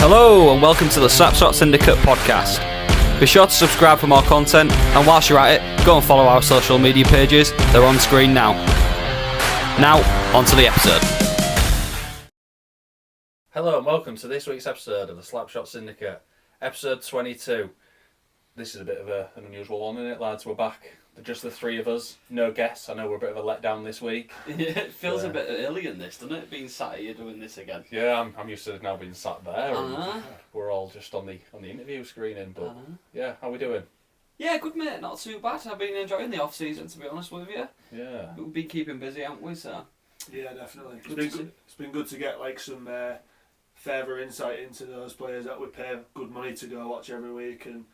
Hello and welcome to the Slapshot Syndicate podcast. Be sure to subscribe for more content, and whilst you're at it, go and follow our social media pages. They're on screen now. Now, on to the episode. Hello and welcome to this week's episode of the Slapshot Syndicate, episode 22. This is a bit of an unusual one, isn't it, lads? We're back. Just the three of us, no guests. I know we're a bit of a letdown this week. Yeah, it feels a bit early in this, doesn't it? Being sat here doing this again. Yeah, I'm used to now being sat there. And we're all just on the interview screening. But yeah, how we doing? Yeah, good mate. Not too bad. I've been enjoying the off season, to be honest with you. Yeah, We've been keeping busy, haven't we? So yeah, definitely. It's been good to get like some further insight into those players that we pay good money to go watch every week, and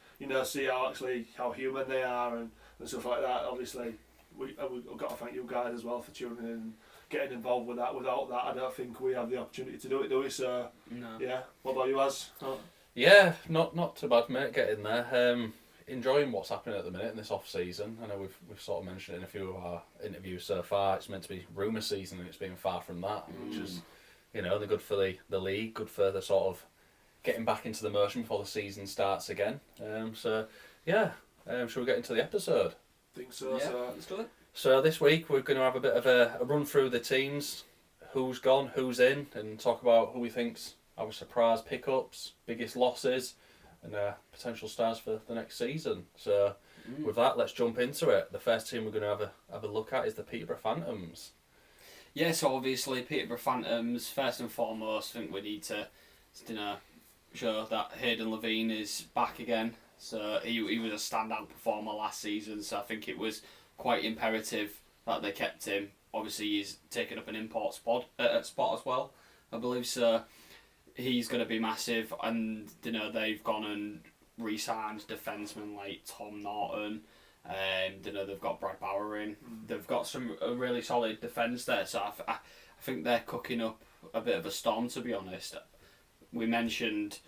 see how human they are and stuff like that. Obviously, we've got to thank you guys as well for tuning in and getting involved with that. Without that, I don't think we have the opportunity to do it, do we? So, no. Yeah. What about you, Az? Oh. Yeah, not too bad, mate. Getting there. Enjoying what's happening at the minute in this off season. I know we've sort of mentioned it in a few of our interviews so far. It's meant to be rumour season, and it's been far from that, which is they're good for the league, good for the sort of getting back into the motion before the season starts again. Shall we get into the episode? I think so. Yeah, so let's do it. So this week we're going to have a bit of a run through the teams, who's gone, who's in, and talk about who we think's our surprise pickups, biggest losses, and potential stars for the next season. So with that, let's jump into it. The first team we're going to have a look at is the Peterborough Phantoms. Yeah, so obviously Peterborough Phantoms, first and foremost, I think we need to show that Hayden Levine is back again. So he was a standout performer last season, so I think it was quite imperative that they kept him. Obviously he's taken up an import spot as well, I believe, so he's going to be massive. And they've gone and re-signed defensemen like Tom Norton, and they've got Brad Bauer in. They've got a really solid defence there, so I think they're cooking up a bit of a storm, to be honest. We mentioned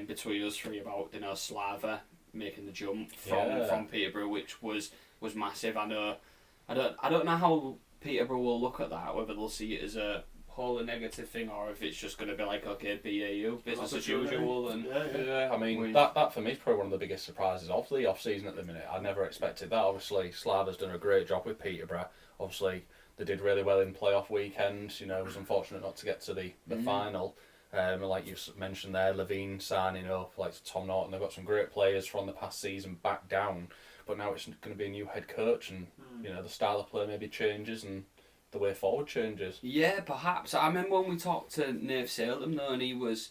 between us three about Slava making the jump from Peterborough, which was massive. I don't know how Peterborough will look at that, whether they'll see it as a wholly negative thing or if it's just going to be like, okay, BAU, business as usual. And I mean that for me is probably one of the biggest surprises of the off season at the minute. I never expected that. Obviously Slava's done a great job with Peterborough. Obviously they did really well in playoff weekend. It was unfortunate not to get to the final. Like you mentioned there, Levine signing up, like Tom Norton. They've got some great players from the past season back down, but now it's going to be a new head coach, and the style of play maybe changes and the way forward changes. Yeah, perhaps. I remember when we talked to Nave Salem though, and he was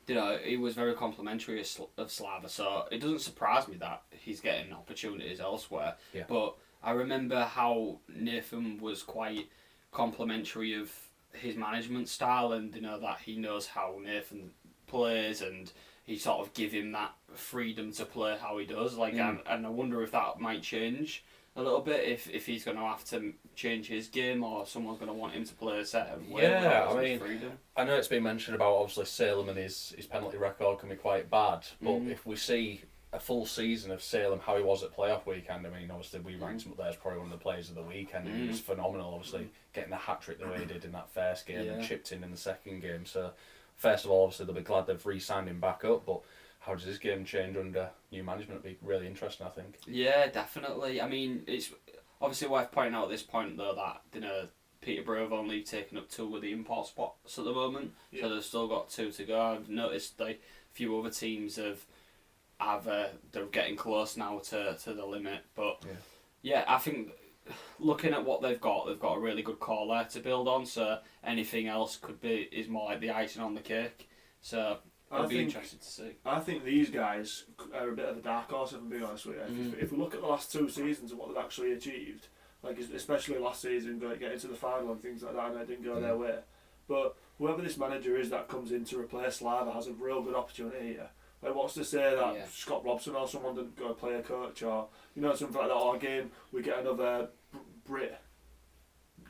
very complimentary of Slava, so it doesn't surprise me that he's getting opportunities elsewhere. Yeah. But I remember how Nathan was quite complimentary of his management style, and that he knows how Nathan plays, and he sort of give him that freedom to play how he does. And I wonder if that might change a little bit if he's going to have to change his game, or someone's going to want him to play a certain way. Yeah, I mean, freedom. I know it's been mentioned about obviously Salem and his penalty record can be quite bad, but if we see a full season of Salem, how he was at playoff weekend, I mean, obviously we ranked him up there as probably one of the players of the weekend, and he was phenomenal, obviously, getting the hat-trick the way he did in that first game and chipped in the second game. So, first of all, obviously, they'll be glad they've re-signed him back up, but how does his game change under new management? It'll be really interesting, I think. Yeah, definitely. I mean, it's obviously worth pointing out at this point, though, that, Peterborough have only taken up 2 of the import spots at the moment, so they've still got 2 to go. I've noticed a few other teams they're getting close now to the limit, but I think looking at what they've got a really good core there to build on, so anything else is more like the icing on the cake, so it'll be interesting to see. I think these guys are a bit of a dark horse, if I'm being honest with you. If we look at the last 2 seasons and what they've actually achieved, like especially last season, getting to the final and things like that, and it didn't go their way, but whoever this manager is that comes in to replace Slava has a real good opportunity here. Like, what's to say that Scott Robson or someone didn't go play a coach, or something like that, or again we get another Brit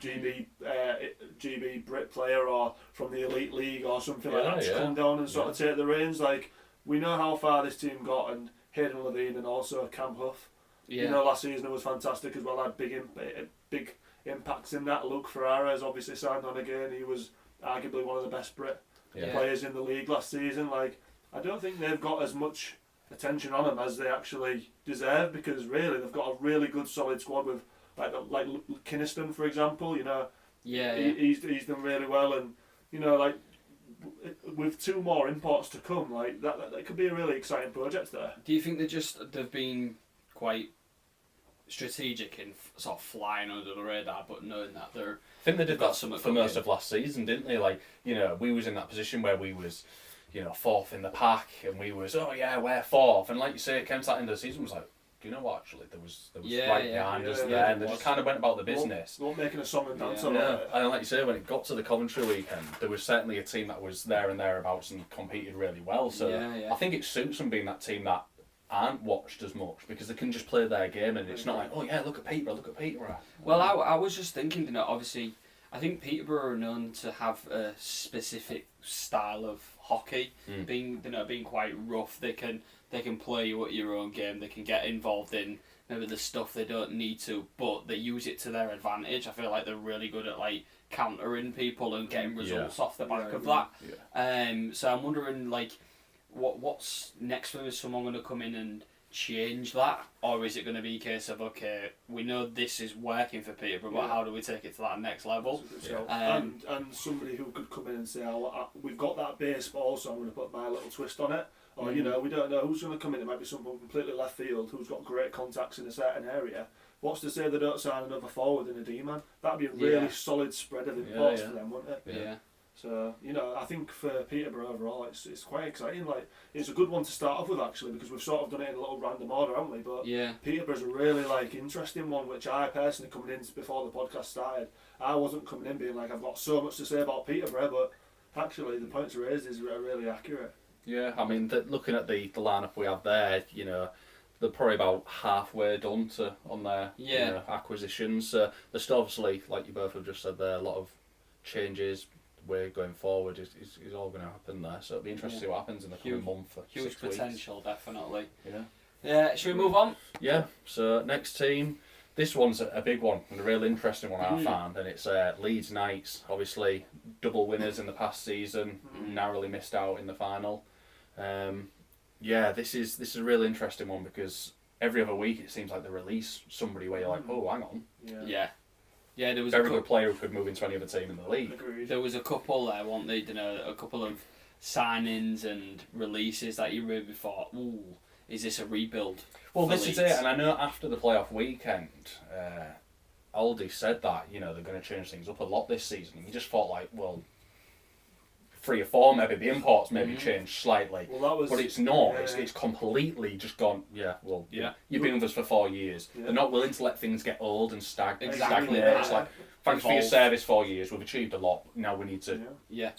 GB Brit player or from the Elite League or something like that to come down and sort of take the reins. Like, we know how far this team got, and Hayden Levine and also Cam Huff. Last season it was fantastic as well. Had big impacts in that. Luke Ferrara has obviously signed on again. He was arguably one of the best Brit players in the league last season. Like, I don't think they've got as much attention on them as they actually deserve, because really they've got a really good solid squad with like Kinniston, for example. You know, he's done really well, and you know, like with 2 more imports to come, like that could be a really exciting project there. Do you think they've been quite strategic in sort of flying under the radar, but knowing that they're... I think they did that for most of last season, didn't they? Like, you know, we was in that position where we was, you know, 4th in the pack, and we was, oh yeah, we're 4th, and like you say, it came to that end of the season, was like, do you know what, actually, there was right behind us there, and they just kind of went about the business. They weren't making a song and dance on it. it. And like you say, when it got to the Coventry weekend, there was certainly a team that was there and thereabouts and competed really well, so I think it suits them being that team that aren't watched as much, because they can just play their game, and it's not like, oh yeah, look at Peterborough. Well, I was just thinking, you know, obviously, I think Peterborough are known to have a specific style of hockey, being quite rough. They can play you at your own game. They can get involved in maybe the stuff they don't need to, but they use it to their advantage. I feel like they're really good at like countering people and getting results off the back of that. So I'm wondering, like, what's next for them? Is someone going to come in and change that, or is it going to be a case of, okay, we know this is working for Peterborough, but how do we take it to that next level? And somebody who could come in and say, we've got that base, but also I'm going to put my little twist on it. Or, you know, we don't know who's going to come in. It might be someone completely left field who's got great contacts in a certain area. What's to say they don't sign another forward and a D-man? That'd be a really solid spread of imports for them, wouldn't it? Yeah. So, you know, I think for Peterborough overall, it's quite exciting. Like, it's a good one to start off with, actually, because we've sort of done it in a little random order, haven't we? But Peterborough's a really, like, interesting one, which I personally, coming in before the podcast started, I wasn't coming in being like, I've got so much to say about Peterborough, but actually the points raised is really accurate. Yeah, I mean, looking at the lineup we have there, you know, they're probably about halfway done on their you know, acquisitions. There's still obviously, like you both have just said there, a lot of changes. Way going forward is all going to happen there, so it'll be interesting to see what happens in the coming month. Huge potential, weeks. Definitely. Yeah. Should we move on? Yeah. So next team, this one's a big one and a real interesting one I found, and it's Leeds Knights. Obviously, double winners in the past season, narrowly missed out in the final. This is a really interesting one, because every other week it seems like they release somebody where you're like, oh, hang on. Yeah, there was very good player who could move into any other team in the league. Agreed. There was a couple there, weren't there? You know, a couple of signings and releases that you really thought, ooh, is this a rebuild? Well, this is it, and I know after the playoff weekend, Aldi said that, you know, they're going to change things up a lot this season. And you just thought, like, well, 3 or 4 maybe the imports maybe changed slightly, but it's not. It's completely just gone. You've been with us for 4 years. They're not willing to let things get old and stagnate. It's like, thanks for your service 4 years. We've achieved a lot. Now we need to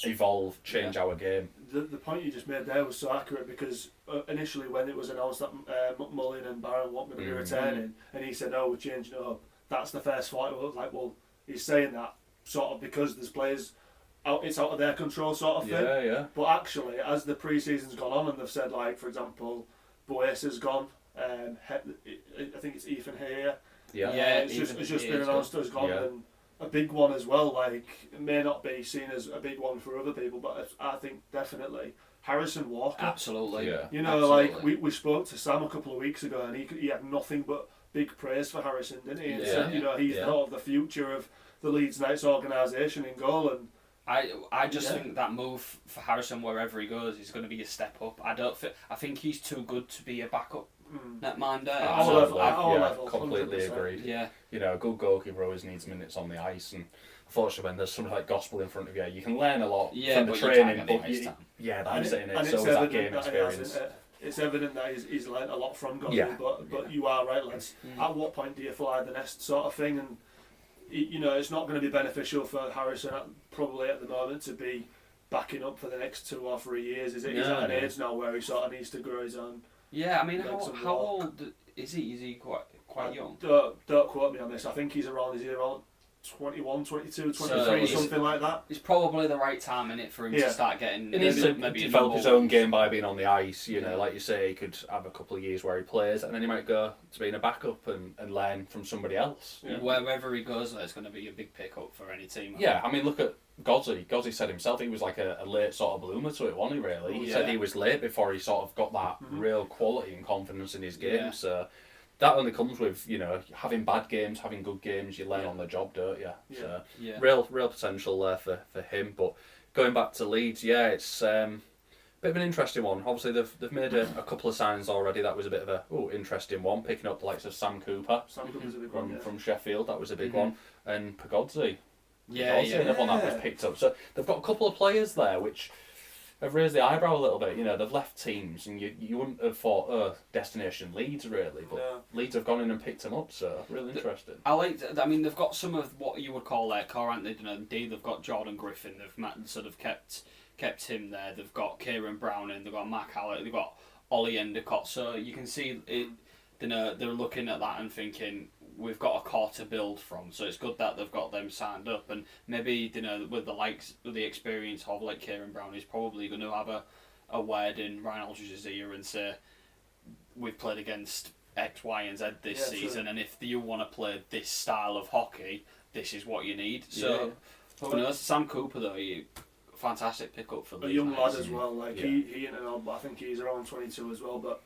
evolve, change our game. The point you just made there was so accurate, because initially when it was announced that McMullen and Barron weren't going to be returning, and he said, "Oh, we're changing it up," that's the first thought. It was like, well, he's saying that sort of because there's players. It's out of their control, sort of thing. But actually, as the pre-season's gone on, and they've said, like, for example, Boas has gone. I think it's Ethan here. It's just been announced as gone, and a big one as well. Like, it may not be seen as a big one for other people, but I think definitely Harrison Walker. Absolutely. You know, like we spoke to Sam a couple of weeks ago, and he had nothing but big praise for Harrison, didn't he? And said, you know, he's thought of the future of the Leeds Knights organisation in goal, and. I just think that move for Harrison, wherever he goes, is going to be a step up. I think he's too good to be a backup netminder. Level, completely 100%. agreed. Yeah. You know, a good goalkeeper always needs minutes on the ice, and unfortunately when there's something like gospel in front of you, you can learn a lot from the training. That's it, innit? So is that game experience. It's evident that he's learnt a lot from gospel, but you are right, lads. At what point do you fly the nest, sort of thing? And you know, it's not going to be beneficial for Harrison probably at the moment to be backing up for the next 2 or 3 years. He's at an age now where he sort of needs to grow his own. Yeah, I mean, how old is he? Is he quite young? Don't quote me on this. I think he's around. Is he around 21, 22, 23, So something like that. It's probably the right time in it for him to start getting. He needs to maybe develop his own game by being on the ice. You know, like you say, he could have a couple of years where he plays, and then he might go to being a backup and learn from somebody else. Yeah. Wherever he goes, there's going to be a big pickup for any team. I mean, look at Gozzi. Gozzi said himself he was like a late sort of bloomer to it, wasn't he, really? He said he was late before he sort of got that real quality and confidence in his game. Yeah. So that only comes with, you know, having bad games, having good games. You learn on the job, don't you? So real potential there for him. But going back to Leeds, it's a bit of an interesting one. Obviously, they've made a couple of signings already. That was a bit of a interesting one, picking up the likes of Sam Cooper. Sam Cooper's a big one, from Sheffield. That was a big one, and Pagozzi. Yeah. Another one that was picked up. So they've got a couple of players there which have raised the eyebrow a little bit. You know, they've left teams, and you wouldn't have thought, destination Leeds really, but Leeds have gone in and picked them up. So really interesting. I like. I mean, they've got some of what you would call their core, aren't they? Indeed, they've got Jordan Griffin. They've sort of kept him there. They've got Kieran Browning. They've got Mac Hallett. They've got Ollie Endicott. So you can see it. They're looking at that and thinking, we've got a core to build from, so it's good that they've got them signed up, and maybe with the experience of like Kieran Brown, he's probably going to have a word in Ryan Aldridge's ear and say, we've played against X, Y, and Z this season, and if you want to play this style of hockey, this is what you need. So, who knows? Sam Cooper though, fantastic pickup for a young lad as well. Like he I think he's around 22 as well, but.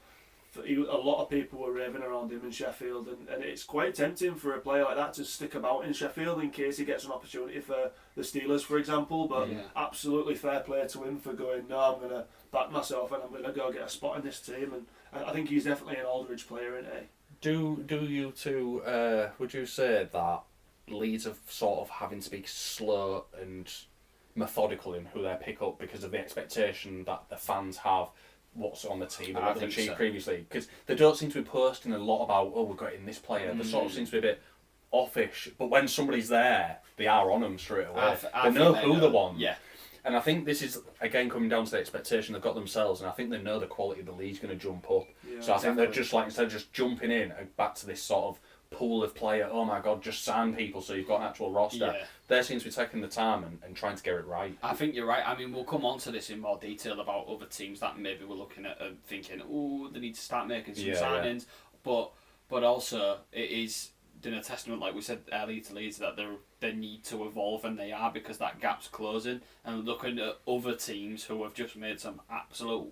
A lot of people were raving around him in Sheffield, and it's quite tempting for a player like that to stick about in Sheffield in case he gets an opportunity for the Steelers, for example. But absolutely fair play to him for going, no, I'm going to back myself and I'm going to go get a spot in this team. And I think he's definitely an Aldridge player, isn't he? Do you two, would you say that Leeds are sort of having to be slow and methodical in who they pick up because of the expectation that the fans have what's on the team and what they've achieved previously? Because they don't seem to be posting a lot about, we're getting this player. They sort of seem to be a bit offish, but when somebody's there, they are on them straight away. They know who they want. Yeah. And I think this is, again, coming down to the expectation they've got themselves, and I think they know the quality of the league's going to jump up. Yeah, so I think they're just like, instead of just jumping in and back to this sort of pool of player, oh my god, just sign people so you've got an actual roster. They seem to be taking the time and trying to get it right. I think you're right. I mean, we'll come on to this in more detail about other teams that maybe we're looking at and thinking, they need to start making some signings. But also, it is a testament, like we said earlier, to Leeds, that they need to evolve, and they are, because that gap's closing. And looking at other teams who have just made some absolute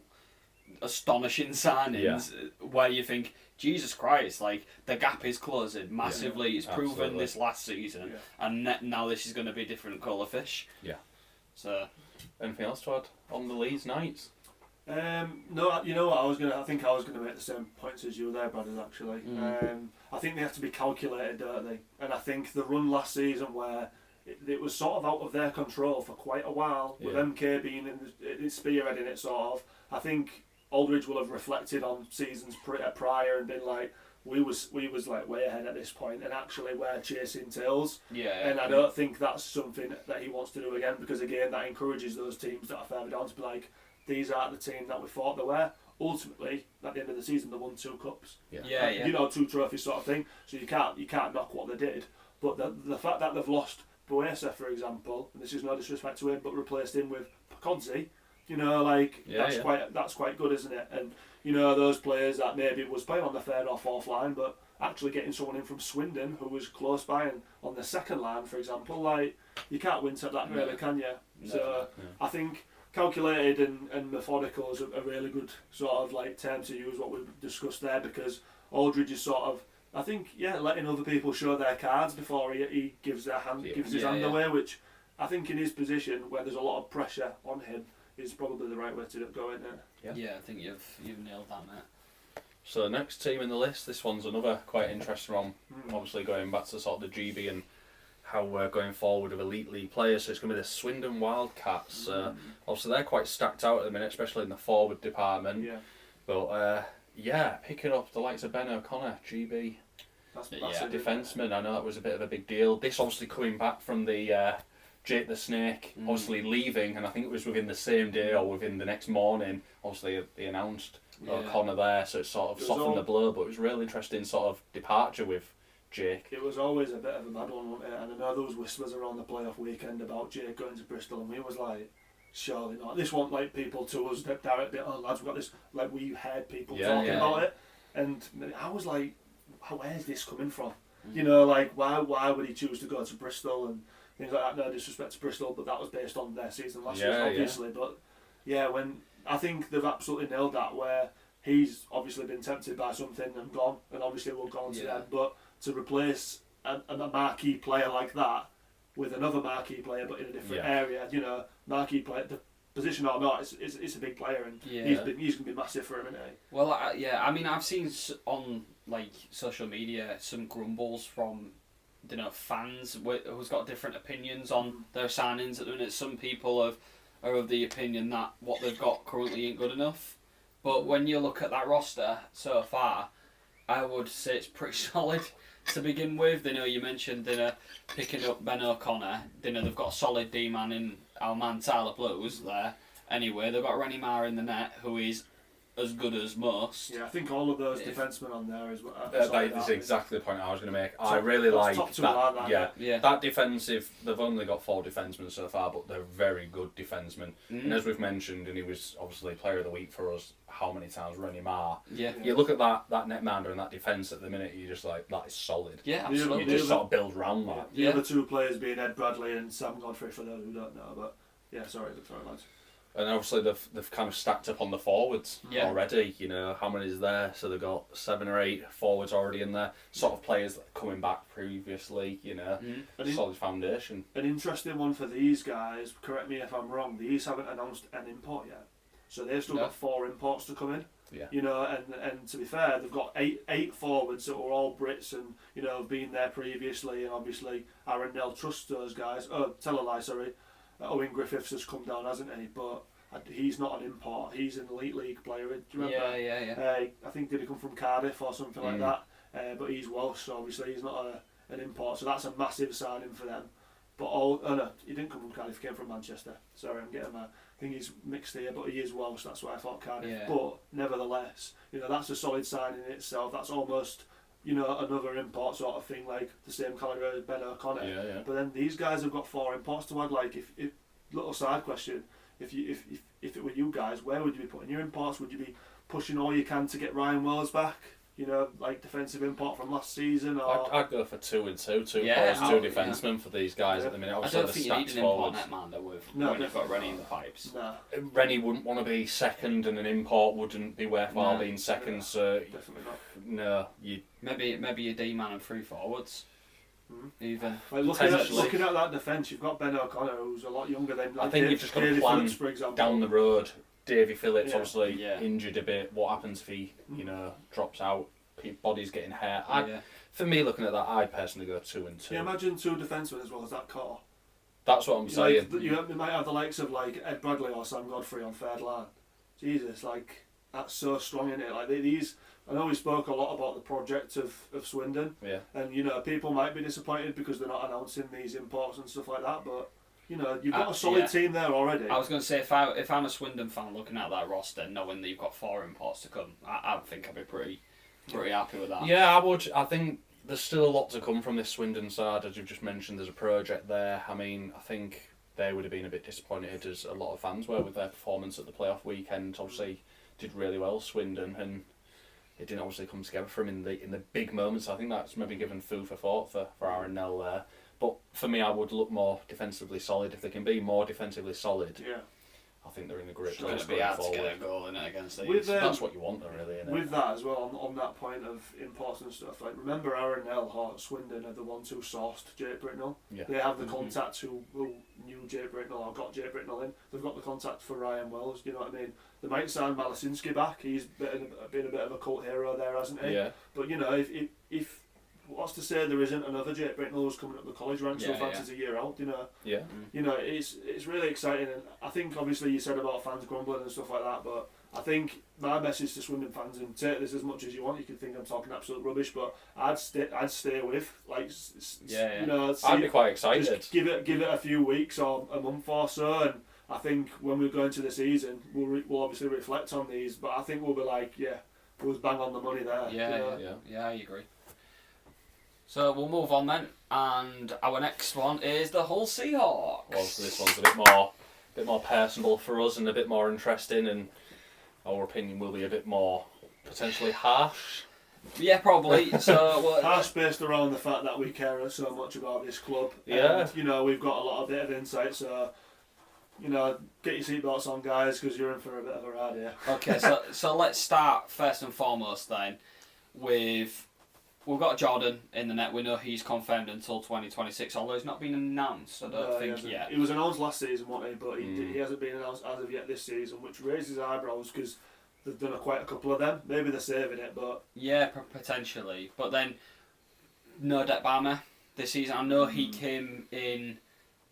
astonishing signings, where you think, Jesus Christ, like, the gap is closing massively. It's proven this last season, and now this is going to be different colour fish. Yeah. So, anything else to add on the Leeds Knights? No, you know what, I think I was going to make the same points as you there, brothers, actually. I think they have to be calculated, don't they? And I think the run last season where it was sort of out of their control for quite a while, with MK being in spearheading it, sort of, I think Aldridge will have reflected on seasons prior and been like, we was like way ahead at this point, and actually we're chasing tails. And I don't think that's something that he wants to do again, because again that encourages those teams that are further down to be like, these aren't the team that we thought they were. Ultimately, at the end of the season, they won 2 cups. You know, 2 trophies sort of thing. So you can't knock what they did. But the fact that they've lost Buesa, for example, and this is no disrespect to him, but replaced him with Pagozzi, you know, like that's quite good, isn't it? And you know, those players that maybe was playing on the 3rd or 4th line, but actually getting someone in from Swindon who was close by and on the 2nd line, for example, like, you can't win to that really, can you? So I think calculated and methodical is a really good sort of like term to use, what we've discussed there, because Aldridge is sort of, I think, letting other people show their cards before he gives his hand away, which I think in his position where there's a lot of pressure on him is probably the right way to go, isn't it? Yeah, I think you've nailed that, mate. So next team in the list, this one's another quite interesting one. Obviously going back to sort of the GB and how we're going forward with elite league players. So it's going to be the Swindon Wildcats. Obviously they're quite stacked out at the minute, especially in the forward department. But picking up the likes of Ben O'Connor, GB, that's massive, defenseman. I know that was a bit of a big deal. This obviously coming back from the Jake the Snake, obviously leaving, and I think it was within the same day or within the next morning. Obviously they announced O'Connor there, so it sort of softened the blow. But it was a real interesting sort of departure with Jake. It was always a bit of a mad one, wasn't it? And I know there was whispers around the playoff weekend about Jake going to Bristol, and we was like, surely not. This wasn't like people to us directly, oh lads, we've got this, like we heard people talking about it, and I was like, where's this coming from? You know, like why would he choose to go to Bristol and things like that? No disrespect to Bristol, but that was based on their season last season, obviously. But yeah, when I think they've absolutely nailed that, where he's obviously been tempted by something and gone, and obviously we'll go on to them, but to replace a marquee player like that with another marquee player but in a different area, you know, marquee player, the position or not, it's a big player, and he's going to be massive for him, isn't he? Well, I mean, I've seen on like social media some grumbles from, you know, fans who's got different opinions on their signings at the minute. Some people are of the opinion that what they've got currently ain't good enough. But when you look at that roster so far, I would say it's pretty solid to begin with. You know, you mentioned picking up Ben O'Connor. You know, they've got a solid D-man in our man Tyler Blues there. Anyway, they've got Rennie Maher in the net, who is as good as most. Yeah, I think all of those defensemen on there is what. That is exactly the point I was going to make. I really like that. That defensive. They've only got 4 defensemen so far, but they're very good defensemen. And as we've mentioned, and he was obviously Player of the Week for us. How many times Rennie Maher? You look at that netminder and that defence at the minute, you're just like, that is solid. Yeah, absolutely. You just sort of build around that. The other 2 players being Ed Bradley and Sam Godfrey, for those who don't know, but yeah, sorry lads. And obviously they've kind of stacked up on the forwards already. You know, how many is there? So they've got 7 or 8 forwards already in there. Sort of players that are coming back previously. You know, solid foundation. An interesting one for these guys. Correct me if I'm wrong. These haven't announced an import yet, so they've still got 4 imports to come in. Yeah. You know, and to be fair, they've got eight forwards that were all Brits and, you know, have been there previously, and obviously Aaron Nell trusts those guys. Oh, tell a lie, sorry. Owen Griffiths has come down, hasn't he? But he's not an import. He's an elite league player. Do you remember? Yeah. I think did he come from Cardiff or something like that? But he's Welsh, so obviously he's not an import. So that's a massive signing for them. But no, he didn't come from Cardiff. He came from Manchester. Sorry, I'm getting I think he's mixed here, but he is Welsh. That's why I thought Cardiff. Yeah. But nevertheless, you know, that's a solid signing in itself. That's almost, you know, another import sort of thing, like the same calibre as Ben O'Connor. Yeah. But then these guys have got 4 imports to add. Like, if little side question, if it were you guys, where would you be putting your imports? Would you be pushing all you can to get Ryan Wells back? You know, like defensive import from last season, or I'd go for 2 and 2, 2 players, 2 defensemen for these guys at the minute. Obviously, I don't think you need an import netminder when you've got Rennie in the pipes. Nah. Rennie wouldn't want to be second, and an import wouldn't be worthwhile being second. So definitely not. No, you maybe a D-man and 3 forwards. Even like looking at that defence, you've got Ben O'Connor, who's a lot younger than. Like, I think you've just got to plan for example. down the road. Davy Phillips obviously injured a bit. What happens if he, you know, drops out? Body's getting hurt. For me, looking at that, I personally go 2 and 2. Yeah, imagine 2 defensemen as well as that core. That's what I'm saying. Like, you might have the likes of like Ed Bradley or Sam Godfrey on third line. Jesus, like that's so strong in it. Like these, I know we spoke a lot about the project of Swindon. Yeah. And you know, people might be disappointed because they're not announcing these imports and stuff like that, but. You know, you've got a solid team there already. I was going to say, if I'm a Swindon fan looking at that roster, knowing that you've got 4 imports to come, I think I'd be pretty happy with that. Yeah, I would. I think there's still a lot to come from this Swindon side, as you've just mentioned. There's a project there. I mean, I think they would have been a bit disappointed, as a lot of fans were, with their performance at the playoff weekend. Obviously, did really well, Swindon, and it didn't obviously come together for him in the big moments. I think that's maybe given food for thought for Aaron Nell there. But for me, I would look more defensively solid. If they can be more defensively solid, I think they're in a great place. It's going to be hard to get a goal in it against these. With, that's what you want, though, really. Isn't with that as well, on that point of imports and stuff, like remember Aaron Nell or Swindon are the ones who sourced Jake Britnell. Yeah. They have the contacts who knew Jake Britnell or got Jake Britnell in. They've got the contact for Ryan Wells. You know what I mean? They might sign Malasinski back. He's been a bit of a cult hero there, hasn't he? Yeah. But you know, if what's to say there isn't another Jake Britnell who's coming up the college ranks so fancies a year out, you know. Yeah. You know, it's really exciting, and I think obviously you said about fans grumbling and stuff like that, but I think my message to Swindon fans, and take this as much as you want, you can think I'm talking absolute rubbish, but I'd stay with, like, you know, I'd be quite excited. Just give it a few weeks or a month or so, and I think when we go into the season, we'll obviously reflect on these, but I think we'll be like, we was bang on the money there. Yeah, I agree. So we'll move on then, and our next one is the Hull Seahawks. Well, this one's a bit more personal for us and a bit more interesting, and our opinion will be a bit more potentially harsh. Yeah, probably. So harsh based around the fact that we care so much about this club. Yeah. And, we've got a bit of insight, so get your seatbelts on, guys, because you're in for a bit of a ride here. Okay, so let's start first and foremost then with. We've got Jordan in the net. We know he's confirmed until 2026, although he's not been announced, I don't think yet. He was announced last season, wasn't he? But he hasn't been announced as of yet this season, which raises eyebrows because they've done quite a couple of them. Maybe they're saving it, but... Yeah, potentially. But then, no Dek Barmer this season. I know he came in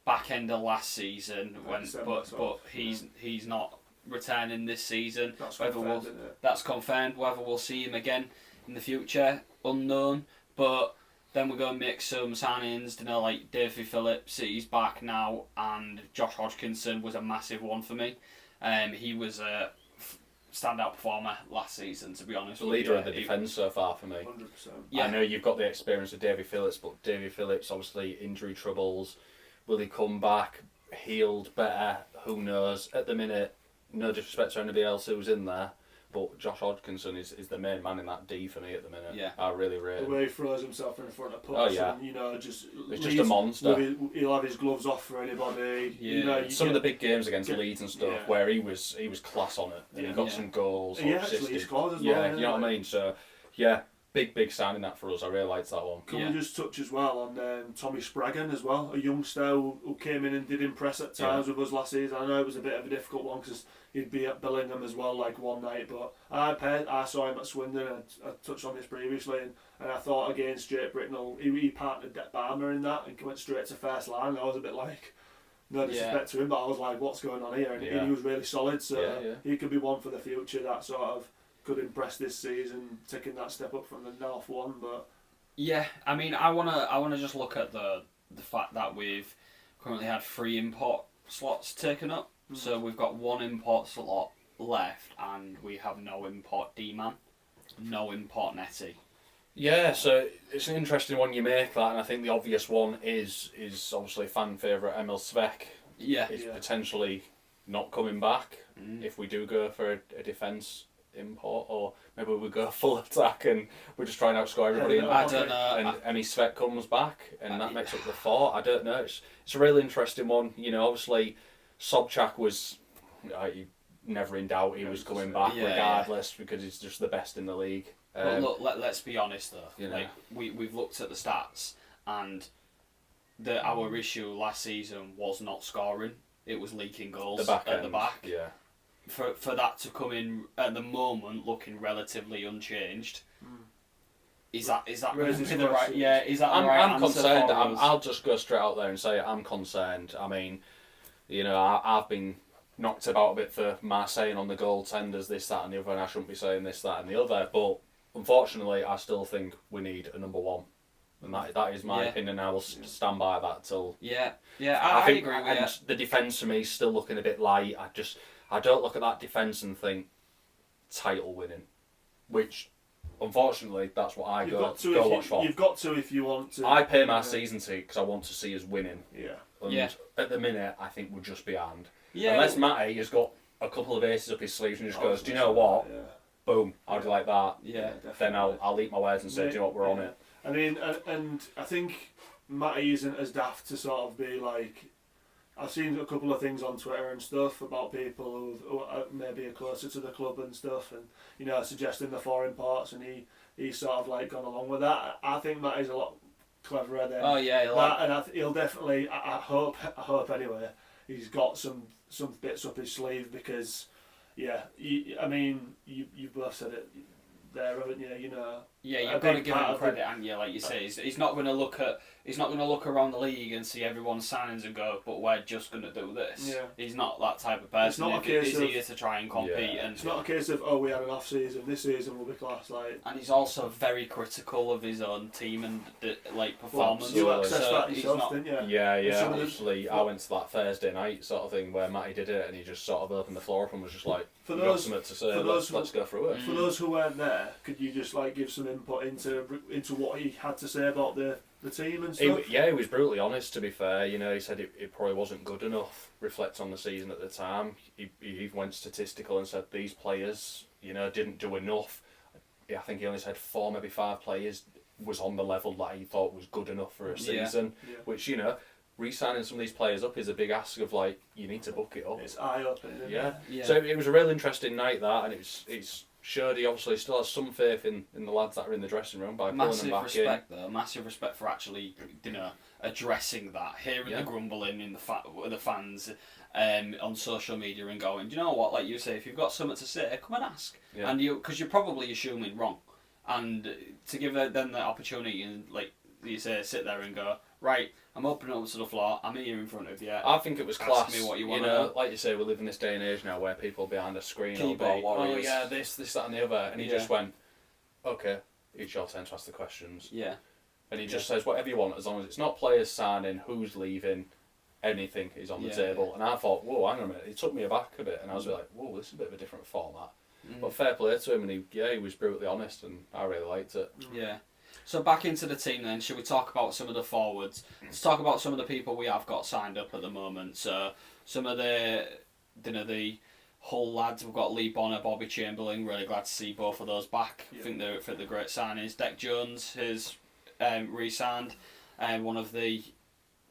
back end of last season, but he's not returning this season. That's confirmed. Whether we'll see him again in the future, unknown. But then we're going to make some signings, like Davy Phillips, he's back now, and Josh Hodgkinson was a massive one for me. He was a standout performer last season, to be honest. The leader of the defence so far for me. 100%. Yeah. I know you've got the experience of Davy Phillips, but Davy Phillips, obviously injury troubles. Will he come back healed better? Who knows? At the minute, no disrespect to anybody else who's in there, but Josh Hodgkinson is the main man in that D for me at the minute. Yeah. I really rate him. The way he throws himself in front of pucks. Oh, yeah. And, it's just a monster. He'll have his gloves off for anybody. Yeah. Some of the big games against Leeds and stuff where he was class on it. And he got some goals. He actually scored as well. Yeah, you know what I mean? So, yeah, big signing that for us. I really liked that one. Can we just touch as well on Tommy Spraggan as well, a youngster who came in and did impress at times with us last season. I know it was a bit of a difficult one because he'd be at Billingham as well, like one night, but I saw him at Swindon, and I touched on this previously, and I thought against Jake Bricknell, he partnered Dek Barmer in that and went straight to first line, and I was a bit like, no disrespect to him, but I was like, what's going on here? And he was really solid, so he could be one for the future that sort of could impress this season, taking that step up from the North one, but... Yeah, I mean, I wanna just look at the fact that we've currently had 3 import slots taken up. So we've got 1 import slot left, and we have no import D-man, no import netty. Yeah, so it's an interesting one you make that, and I think the obvious one is obviously fan favourite Emil Svek. Yeah. Is potentially not coming back if we do go for a defence import, or maybe we go full attack and we're just trying to outscore everybody. I don't know. And Emil Svek comes back, and that makes up the 4. I don't know. It's a really interesting one. Obviously, Sobchak was never in doubt he was coming back regardless because he's just the best in the league. But look, let's be honest though. We've looked at the stats, and our issue last season was not scoring; it was leaking goals at the back. Yeah. For that to come in at the moment looking relatively unchanged, is that really the right? Yeah, is that the right I'm answer concerned. for us? I'll just go straight out there and say I'm concerned. I mean, I've been knocked about a bit for Marseille on the goaltenders, this, that and the other, and I shouldn't be saying this, that and the other, but unfortunately I still think we need a number 1. And that is my opinion, and I will stand by that till... Yeah, I agree with you. The defence for me is still looking a bit light. I don't look at that defence and think title winning, which unfortunately that's what I go watch for. You've got to if you want to. I pay my season ticket because I want to see us winning. Yeah. And at the minute, I think we're just behind. Yeah. Unless Matty has got a couple of aces up his sleeves and just goes, do you know what? Yeah. Boom, I'd like that. Yeah. Then I'll eat my words and say, do you know what, we're on it. I mean, and I think Matty isn't as daft to sort of be like... I've seen a couple of things on Twitter and stuff about people who maybe are closer to the club and stuff, and suggesting the 4 imports, and he's sort of like gone along with that. I think Matty's a lot cleverer than that, and he'll definitely. I hope anyway. He's got some bits up his sleeve because, I mean, you both said it there, haven't you? Yeah, you've got to give him credit, and like you say, he's not going to look around the league and see everyone's signings and go, but we're just going to do this. Yeah. He's not that type of person. It's not a case he's here to try and compete, and it's not a case of we had an off season. This season will be class. And he's also very critical of his own team and performance. You accessed that yourself, didn't you? Yeah. Obviously, I went to that Thursday night sort of thing where Matty did it, and he just sort of opened the floor up and was just like, "Got something to say. Let's go through it." For those who weren't there, could you just give some input into what he had to say about the team and stuff. He was brutally honest, to be fair. You know, he said it probably wasn't good enough, reflect on the season at the time. He even went statistical and said these players, you know, didn't do enough. I think he only said 4, maybe 5 players was on the level that he thought was good enough for a season, which, you know, re-signing some of these players up is a big ask of, like, you need to book it up. It's eye-opening, isn't yeah. it? So it was a real interesting night, that, and it's showed he obviously still has some faith in the lads that are in the dressing room by pulling them back in. Massive respect for actually, you know, addressing that, hearing the grumbling in the fans on social media and going, do you know what, like you say, if you've got something to say, come and ask. And because you're probably assuming wrong. And to give them the opportunity and, like you say, sit there and go, right, I'm opening up to the floor, I'm here in front of you. I think it was class. Ask me what you want to know. Like you say, we live in this day and age now where people behind a screen Keyboard warriors. oh yeah, this, that and the other. And he just went, okay, it's your turn to ask the questions. Yeah. And he just says whatever you want, as long as it's not players signing, who's leaving, anything is on the table. And I thought, whoa, hang on a minute. It took me aback a bit, and I was like, whoa, this is a bit of a different format. But fair play to him, and he was brutally honest, and I really liked it. Yeah. So back into the team then, should we talk about some of the forwards? Let's talk about some of the people we have got signed up at the moment. So some of the Hull lads, we've got Lee Bonner, Bobby Chamberlain, really glad to see both of those back. I think they're great signings. Deck Jones has re-signed, one of the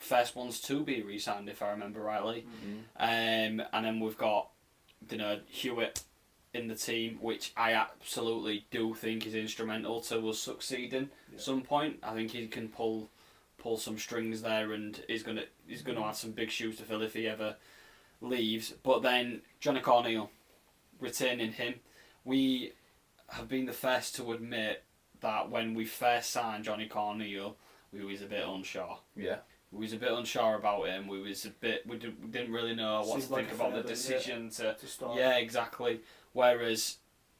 first ones to be re-signed if I remember rightly. And then we've got Hewitt in the team, which I absolutely do think is instrumental to us succeeding at some point. I think he can pull some strings there, and he's gonna have some big shoes to fill if he ever leaves. But then Johnny Corneal, retaining him, we have been the first to admit that when we first signed Johnny Corneal, we was a bit unsure. Yeah. We was a bit unsure about him. We didn't really know what to think about the decision to start. Yeah, exactly. Whereas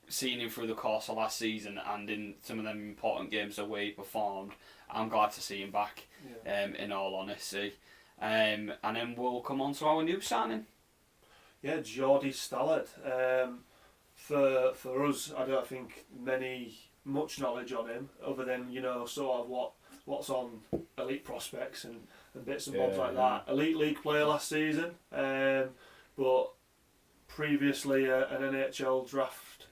seeing him through the course of last season and in some of them important games the way he performed, I'm glad to see him back. In all honesty, and then we'll come on to our new signing. Yeah, Geordie Stallard. For us, I don't think much knowledge on him other than sort of what's on elite prospects and bits and bobs like that. Elite league player last season, but previously an NIHL draft,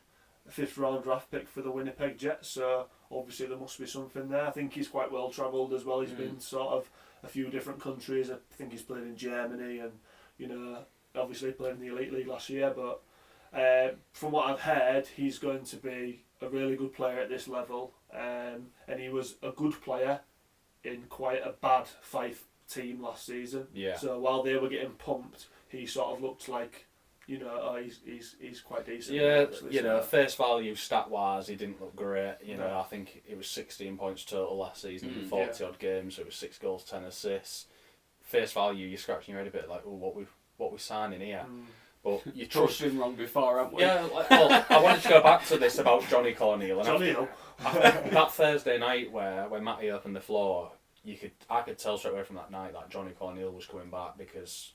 a 5th round draft pick for the Winnipeg Jets. So obviously there must be something there. I think he's quite well travelled as well. He's been sort of a few different countries. I think he's played in Germany and obviously played in the elite league last year. But from what I've heard, he's going to be a really good player at this level. And he was a good player in quite a bad Fife team last season. Yeah. So while they were getting pumped, he sort of looked like, he's quite decent. Yeah, actually, face value stat wise, he didn't look great. I think it was 16 points total last season in 40 odd games. So it was 6 goals, 10 assists. Face value, you're scratching your head a bit like, oh, what we signing here? But you trust. Been wrong before, haven't we? Yeah. Well, I wanted to go back to this about Johnny Corneal. That Thursday night when Matty opened the floor, I could tell straight away from that night that Johnny Corneal was coming back, because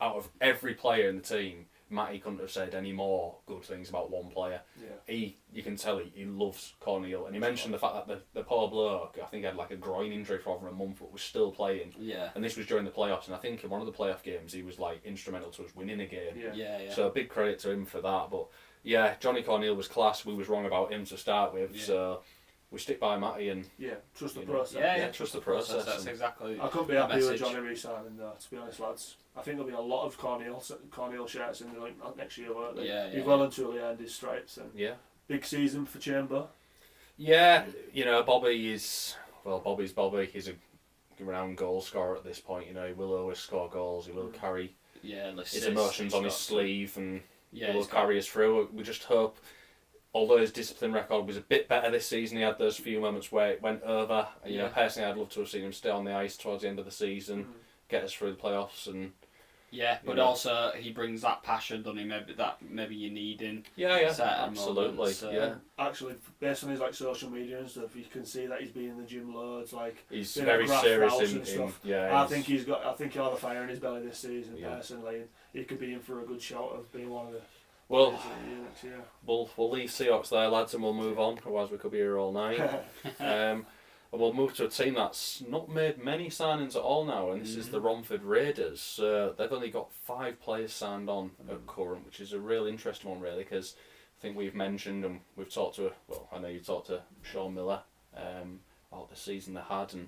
out of every player in the team, Matty couldn't have said any more good things about one player. Yeah. You can tell he loves Corneal, and he mentioned the fact that the poor bloke, I think, had like a groin injury for over a month, but was still playing. Yeah. And this was during the playoffs, and I think in one of the playoff games he was like instrumental to us winning a game. Yeah. So a big credit to him for that. But yeah, Johnny Corneal was class. We was wrong about him to start with, so we stick by Matty and trust the process. Yeah, trust the process. That's exactly. I couldn't be happy with Johnny re-signing though, to be honest, lads. I think there'll be a lot of Corneal shirts in the next year, won't there? He well and truly earned his stripes. And big season for Chamber. Yeah, Bobby's Bobby. He's a renowned goal scorer at this point. He will always score goals. He will carry his emotions on his sleeve, and he will carry us through. We just hope, although his discipline record was a bit better this season, he had those few moments where it went over. And, personally, I'd love to have seen him stay on the ice towards the end of the season, get us through the playoffs, and also he brings that passion, doesn't he? Maybe you need in absolutely. Moments, Actually, based on his social media and stuff, you can see that he's been in the gym loads. Like he's very serious in stuff. I think he'll have a fire in his belly this season personally, and he could be in for a good shot of being one Well, next year. We'll leave Seahawks there, lads, and we'll move on. Otherwise, we could be here all night. And we'll move to a team that's not made many signings at all now, and this is the Romford Raiders. They've only got 5 players signed on at current, which is a real interesting one, really, because I think we've mentioned and we've talked to, well, I know you talked to Sean Miller about the season they had and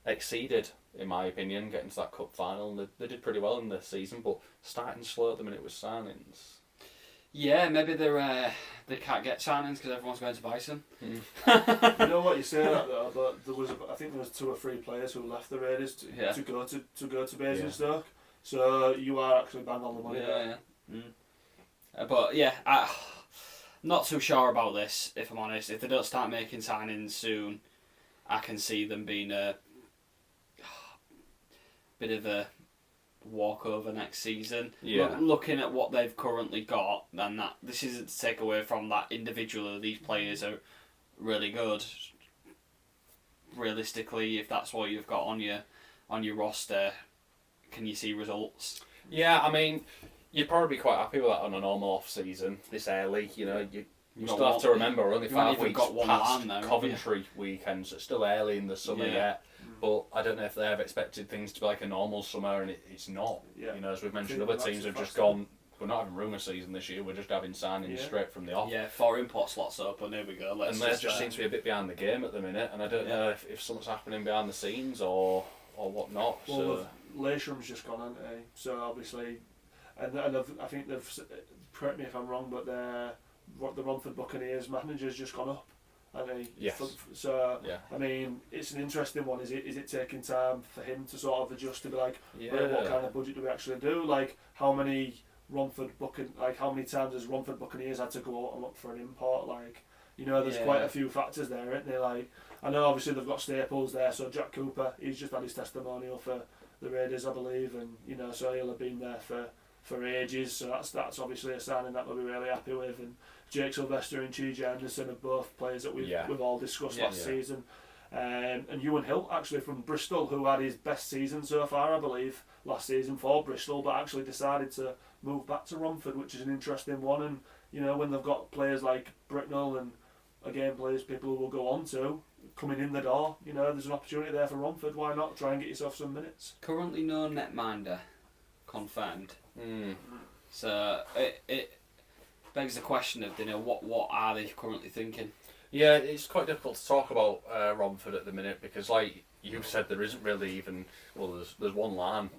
exceeded, in my opinion, getting to that cup final. And they did pretty well in the season, but starting slow at the minute with signings. Yeah, maybe they can't get signings because everyone's going to Bison. You know what, you say that though, but I think there was 2 or 3 players who left the Raiders to go to Basingstoke. So you are actually bang on the money. But yeah, I'm not too sure about this, if I'm honest. If they don't start making signings soon, I can see them being a bit of a walkover next season. Yeah. Looking at what they've currently got, and that this isn't to take away from that individually. These players are really good. Realistically, if that's what you've got on your roster, can you see results? Yeah, I mean, you'd probably be quite happy with that on a normal off season this early. You know, you still have to remember we're only 5 weeks past Coventry weekends. It's still early in the summer yet. But I don't know if they've expected things to be like a normal summer, and it's not. Yeah. You know, as we've mentioned, other teams have just gone, we're not having rumour season this year, we're just having signings straight from the off. Yeah, 4 import slots open, there we go. And they just seem to be a bit behind the game at the minute, and I don't know if something's happening behind the scenes or whatnot. Well, Leysham's just gone, hasn't he? So obviously, and I think they've, correct me if I'm wrong, but the Romford Buccaneers manager's just gone up. Yes. I mean, it's an interesting one. Is it taking time for him to sort of adjust to be like, what kind of budget do we actually do? Like, how many times has Romford Buccaneers had to go out and look for an import? Like, you know, there's quite a few factors there, isn't there? Like, I know obviously they've got staples there. So Jack Cooper, he's just had his testimonial for the Raiders, I believe, and you know, so he'll have been there for ages. So that's obviously a signing that we'll be really happy with. And Jake Sylvester and Chi Anderson are both players that we've all discussed last season. And Ewan Hill, actually from Bristol, who had his best season so far, I believe, last season for Bristol, but actually decided to move back to Romford, which is an interesting one. And you know, when they've got players like Britnell and again players people who will go on to coming in the door, you know, there's an opportunity there for Romford. Why not try and get yourself some minutes? Currently no netminder confirmed. So it begs the question of, you know, what are they currently thinking? Yeah, it's quite difficult to talk about Romford at the minute because, like you said, there isn't really even, well, there's one line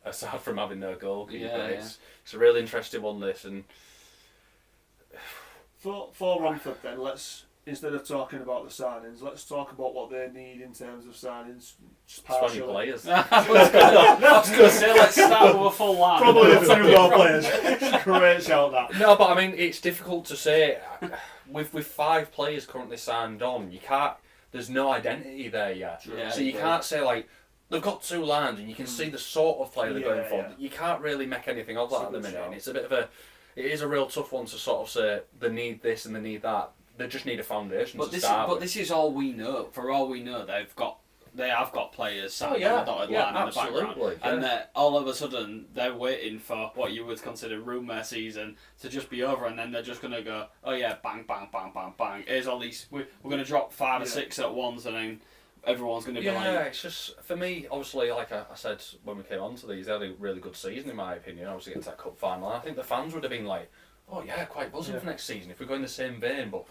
aside from having no goalkeeper. It's a really interesting one, this. And for Romford then, let's, instead of talking about the signings, let's talk about what they need in terms of signings. 20 players. I was going to say, let's start with a full line. Probably a few more players. Great shout, that. No, but I mean, it's difficult to say. With 5 players currently signed on, you can't. There's no identity there yet. So you can't say like they've got 2 lines, and you can see the sort of player they're going for. You can't really make anything of that at the minute. And it's a bit of it is a real tough one to sort of say they need this and they need that. They just need a foundation to start with. But this is all we know. For all we know, they have got players signed on the dotted line in the background, and all of a sudden they're waiting for what you would consider rumour season to just be over, and then they're just going to go, oh yeah, bang, bang, bang, bang, bang. Here's all these. We're going to drop 5 or 6 at once, and then everyone's going to be like. Yeah, it's just for me. Obviously, like I said when we came on to these, they had a really good season in my opinion. Obviously, getting to that cup final, and I think the fans would have been like, oh yeah, quite buzzing for next season if we go in the same vein, but.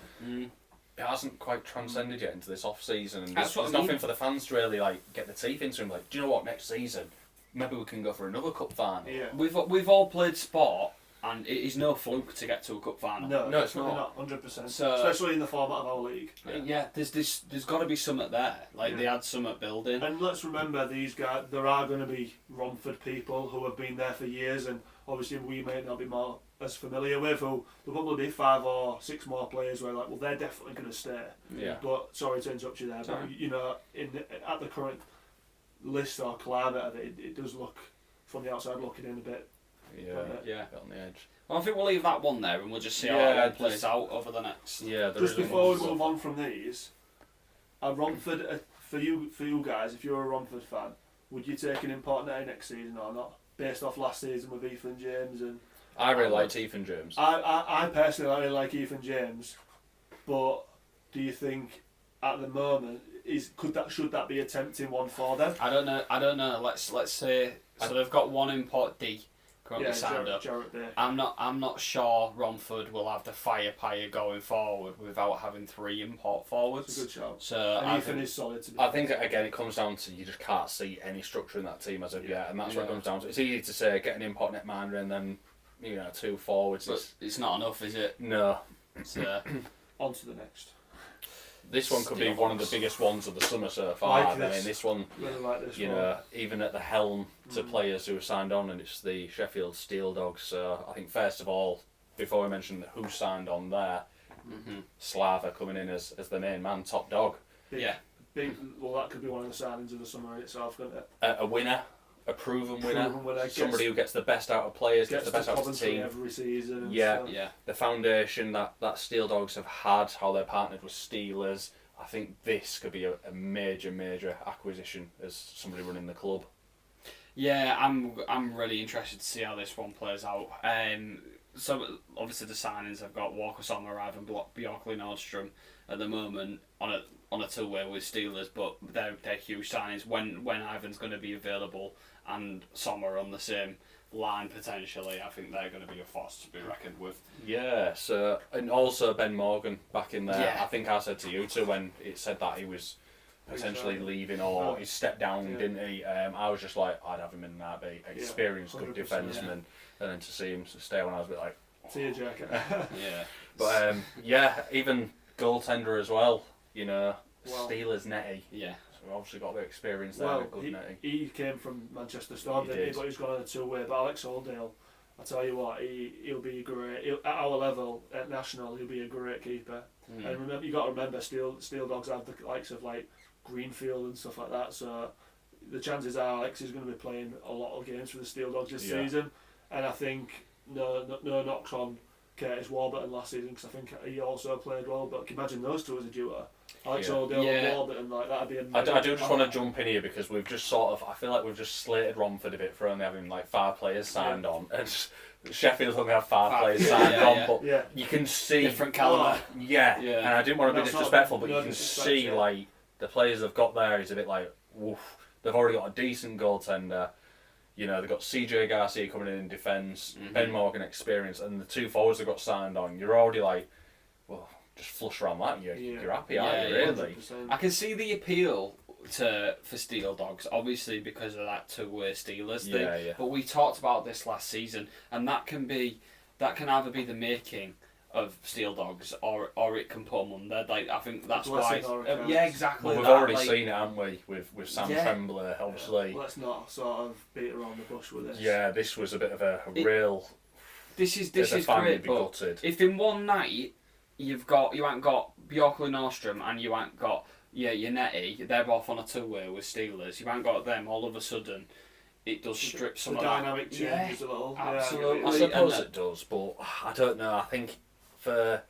It hasn't quite transcended yet into this off season, and there's nothing for the fans to really like get the teeth into. And like, do you know what? Next season, maybe we can go for another cup final. Yeah. We've all played sport, and it is no fluke to get to a cup final. No, it's not 100%. So, especially in the format of our league. Yeah, there's got to be something there. Like they had something building. And let's remember, these guys. There are going to be Romford people who have been there for years, and obviously we may not be more as familiar with, who there'll probably be 5 or 6 more players where like, well, they're definitely going to stay. Yeah. But sorry to interrupt you there, but you know, at the current list or climate of it, it does look from the outside looking in a bit. Yeah, on the edge. Well, I think we'll leave that one there, and we'll just see how it plays out over the next. Yeah. Just before we move on from these, Romford for you guys, if you're a Romford fan, would you take an important A next season or not? Based off last season with Ethan James and I really liked Ethan James. I personally really like Ethan James, but do you think at the moment should that be a tempting one for them? I don't know. Let's say so they've got one import D currently signed up. Jarrett Baker. I'm not sure Romford will have the firepower going forward without having 3 import forwards. It's a good shout. So And I Ethan think is solid to be. I think again it comes down to you just can't see any structure in that team as of yet, and that's what it comes down to. It's easy to say get an import netminder and then 2 forwards. but it's not enough, is it? No. So On to the next. This one could be one of the biggest ones of the summer so far. Like I mean, this. this one, Really like this one. even at the helm to players who have signed on, and it's the Sheffield Steeldogs. So I think first of all, before we mention who signed on there, Slava coming in as the main man, top dog. Well, that could be one of the signings of the summer in itself, couldn't it? A winner, a proven winner, Proven somebody who gets the best out of players, gets the best out of the Coventry team. every season. And Yeah. stuff. The foundation that Steel Dogs have had, how they're partnered with Steelers, I think this could be a major acquisition as somebody running the club. yeah, I'm really interested to see how this one plays out. So obviously the signings have got Walker Sommer, Ivan Bjorkley Nordstrom at the moment on a 2-way with Steelers, but they're huge signings. When Ivan's going to be available and Sommer on the same line potentially, I think they're going to be a force to be reckoned with. Yeah, so and also Ben Morgan back in there. Yeah. I think I said to you too when it said that he was potentially leaving or he stepped down, didn't he? I was just like, I'd have him in that be experienced, good 100%, defenseman, and then to see him stay on, I was a bit like, See you, Jack. Yeah. but even goaltender as well. Well, Steelers netty. Yeah. So we've obviously got a bit of experience there. Well, with good netty. he came from Manchester Storm, He didn't he? did. But he's gone on a 2-way. But Alex Oldale, I tell you what, he'll be great. At our level, at national, he'll be a great keeper. And remember, you got to remember, Steel Dogs have the likes of like Greenfield and stuff like that. So the chances are Alex is going to be playing a lot of games for the Steel Dogs this season. And I think no knocks on Curtis Warburton last season because I think he also played well. But can you imagine those two as a duo? Alex Oldale and Warburton, like that'd be amazing. I do just want to jump in here because we've just I feel like we've just slated Romford a bit for only having like 5 players signed on, and Sheffield only have 5 players signed on, but you can see different calibre. And I didn't want to be That's disrespectful, but no you can disrespect, see like the players they've got there is a bit like, woof. They've already got a decent goaltender. They've got CJ Garcia coming in defence, Ben Morgan experience, and the 2 forwards they've got signed on. You're already like, well, just flush around that. You're happy, aren't you? Really? 100%. I can see the appeal for Steel Dogs, obviously because of that 2-way Steelers thing. Yeah. But we talked about this last season, and that can either be the making of Steel Dogs or it can put them under. Like I think that's why. Yeah, exactly. Well, we've that, already like, seen it, haven't we? With Sam Trembler, obviously. Let's not sort of beat around the bush with this. Yeah, this was a bit of a real. This is fan great, would be but gutted. if in one night you ain't got Bjorkley Nordstrom and you ain't got your netty, they're both on a 2-way with Steelers. You ain't got them. All of a sudden, it does strip some the of that. dynamic changes a little. Absolutely. I suppose it does, but I don't know. I think for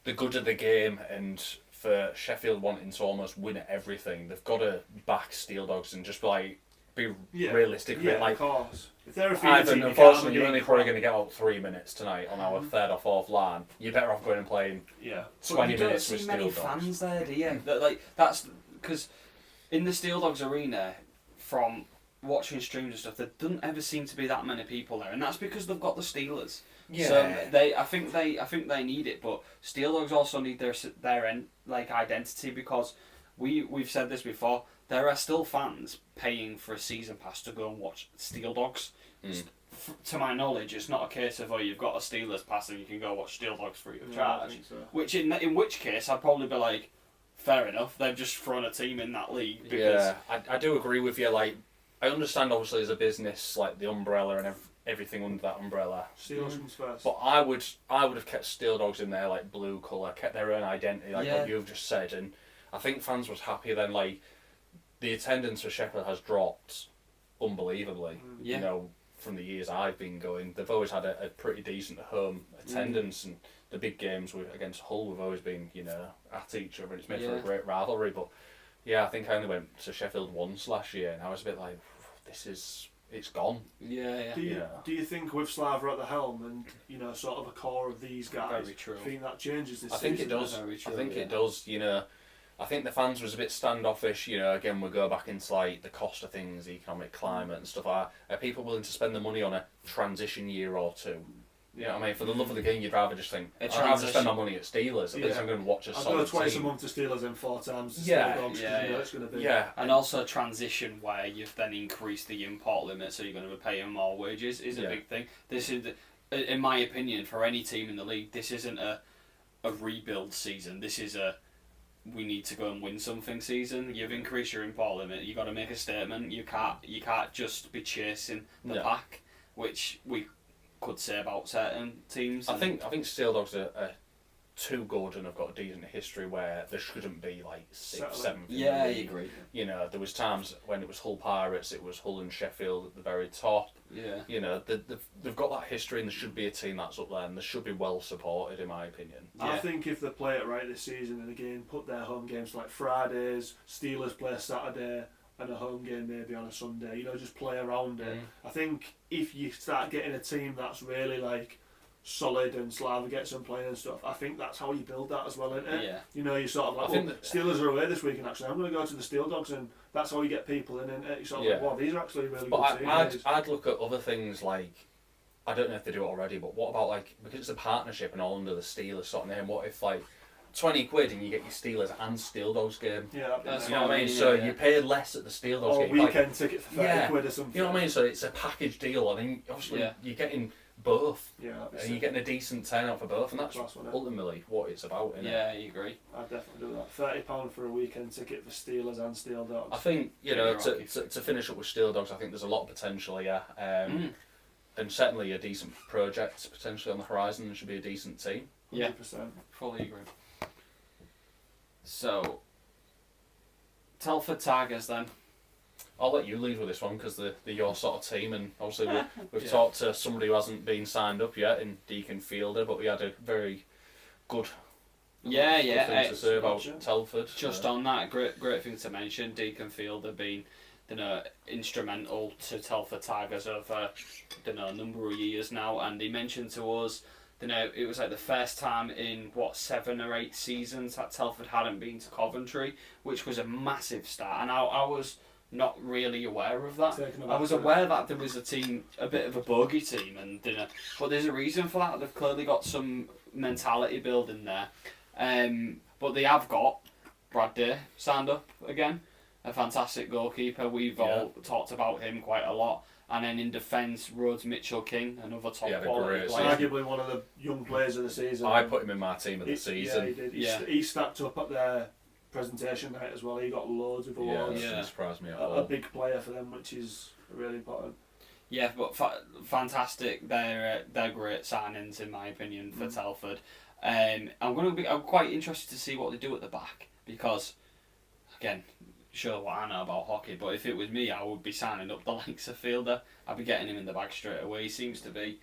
the good of the game and for Sheffield wanting to almost win at everything, they've got to back Steel Dogs and just be realistic. Yeah, like, of course. If they're a Ivan, unfortunately, you're only probably going to get out 3 minutes tonight on our 3rd or 4th line. You're better off going and playing 20 minutes with You Steel don't see many Dogs. fans there, do you? That's because in the Steel Dogs arena, from watching streams and stuff, there doesn't ever seem to be that many people there, and that's because they've got the Steelers. Yeah. So I think they need it, but Steel Dogs also need their identity because we've said this before. There are still fans paying for a season pass to go and watch Steel Dogs. To my knowledge, it's not a case of you've got a Steelers pass and you can go watch Steel Dogs free of charge. I think so. Which in which case I'd probably be like, fair enough. They've just thrown a team in that league. Because I do agree with you. Like, I understand obviously as a business, like the umbrella and everything under that umbrella. Steelers comes first. But I would have kept Steel Dogs in there, like blue colour, kept their own identity, like what you've just said, and I think fans was happier then. Like the attendance for Sheffield has dropped unbelievably. From the years I've been going, they've always had a pretty decent home attendance, and the big games against Hull have always been at each other, and it's made for a great rivalry. But I think I only went to Sheffield once last year, and I was a bit like, this is it's gone. Yeah. Do you think with Slava at the helm and, you know, sort of a core of these guys, Very true. I think that changes this I think season? it does. Very true, I think yeah. it does. You know, I think the fans was a bit standoffish. You know, again, we go back into like the cost of things, the economic climate and stuff like that. Are people willing to spend the money on a transition year or two? You know what I mean? For the love of the game, you'd rather just think, I'd rather spend my money at Steelers. At least I'm going to watch a I'll solid go twice team. a month to Steelers and 4 times to Yeah, Steeldogs, 'cause you know it's going to be. Yeah. And also transition where you've then increased the import limit, so you're going to be paying more wages is a big thing. This is, in my opinion, for any team in the league, this isn't a rebuild season. This is a we need to go and win something season. You've increased your import limit. You got to make a statement. You can't just be chasing the pack, which we could say about certain teams. I think Steeldogs are too good and have got a decent history where there shouldn't be like 6th, 7th. Yeah, I agree. You know, there was times when it was Hull Pirates, it was Hull and Sheffield at the very top. Yeah. You know, they've got that history and there should be a team that's up there and they should be well supported, in my opinion. I think if they play it right this season and again put their home games like Fridays, Steelers play Saturday and a home game maybe on a Sunday, you know, just play around it. I think if you start getting a team that's really like solid and Slava gets them playing and stuff, I think that's how you build that as well, isn't it? Yeah. You know, you sort of like, well, Steelers are away this week and actually I'm going to go to the Steeldogs, and that's how you get people in, and you sort of like, wow, these are actually really good teams. I'd look at other things like, I don't know if they do it already, but what about like, because it's a partnership and all under the Steelers sort of name, what if like 20 quid and you get your Steelers and Steeldogs game? Yeah, you know what I mean? So you pay less at the Steeldogs game. Or a weekend ticket for 30 quid or something. You know what I mean? So it's a package deal, and then obviously you're getting both. Yeah, and you're getting a decent turnout for both, and that's ultimately what it's about, isn't it? Yeah, I agree. I'd definitely do that. £30 for a weekend ticket for Steelers and Steeldogs. I think, you know, to finish up with Steeldogs, I think there's a lot of potential here. And certainly a decent project potentially on the horizon, and should be a decent team. 100%. Yeah, fully agree. So, Telford Tigers then. I'll let you lead with this one because they're your sort of team, and obviously we've talked to somebody who hasn't been signed up yet in Deacon Fielder, but we had a very good thing to say about Telford. Just on that, great thing to mention, Deacon Fielder being instrumental to Telford Tigers over a number of years now, and he mentioned to us it was like the first time in 7 or 8 seasons that Telford hadn't been to Coventry, which was a massive start, and I was not really aware of that. I was aware that there was a team, a bit of a bogey team, and but there's a reason for that. They've clearly got some mentality building there, but they have got Brad Day signed up again, a fantastic goalkeeper. We've all talked about him quite a lot. And then in defence, Rhodes Mitchell-King, another top quality player. Arguably one of the young players of the season. I put him in my team of the season. Yeah, he did. He stacked up at their presentation night as well. He got loads of awards. Yeah, that surprised me at all. A big player for them, which is really important. Yeah, but fantastic. They're great signings in my opinion for Telford. I'm quite interested to see what they do at the back, because again, sure what I know about hockey, but if it was me, I would be signing up the likes of Fielder. I'd be getting him in the bag straight away. He seems to be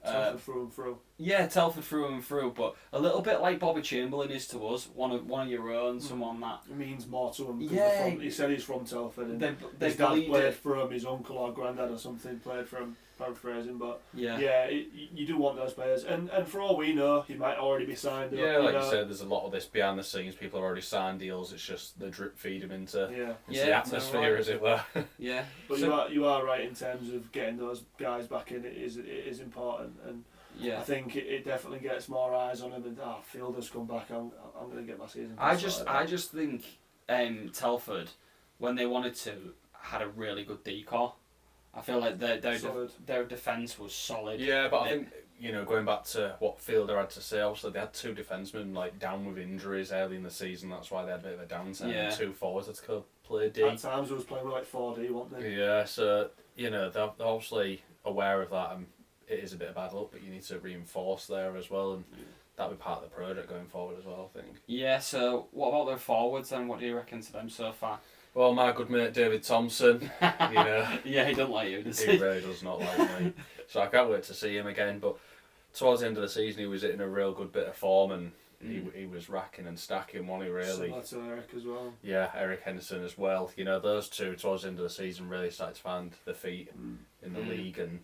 Telford through and through. Yeah, Telford through and through, but a little bit like Bobby Chamberlain is to us, one of your own, someone that it means more to him. Yeah, he said he's from Telford, and they his dad played for him, his uncle or granddad or something played for him. Paraphrasing, but you do want those players, and for all we know, he might already be signed. Yeah, like you said, there's a lot of this behind the scenes. People have already signed deals. It's just they drip feed him into the atmosphere, as it were. Yeah, but you are right in terms of getting those guys back in. It is important, and I think it definitely gets more eyes on him. And Fielder's come back. I'm going to get my season. I just think Telford, when they wanted to, had a really good decor. I feel like their defence was solid. Yeah, but I think, going back to what Fielder had to say, obviously they had 2 defencemen down with injuries early in the season. That's why they had a bit of a downtime. Yeah. 2 forwards had to play D. At times they was playing with 4D, weren't they? Yeah, so they're obviously aware of that, and it is a bit of bad luck, but you need to reinforce there as well, and that'll be part of the project going forward as well, I think. Yeah. So what about their forwards then? What do you reckon to them so far? Well, my good mate David Thompson, yeah, he doesn't like you, does he? He really does not like me. So I can't wait to see him again. But towards the end of the season, he was in a real good bit of form, and he was racking and stacking, wasn't he, really? Similar to Eric as well. Yeah, Eric Henderson as well. You know, those two towards the end of the season really started to find their feet in the league, and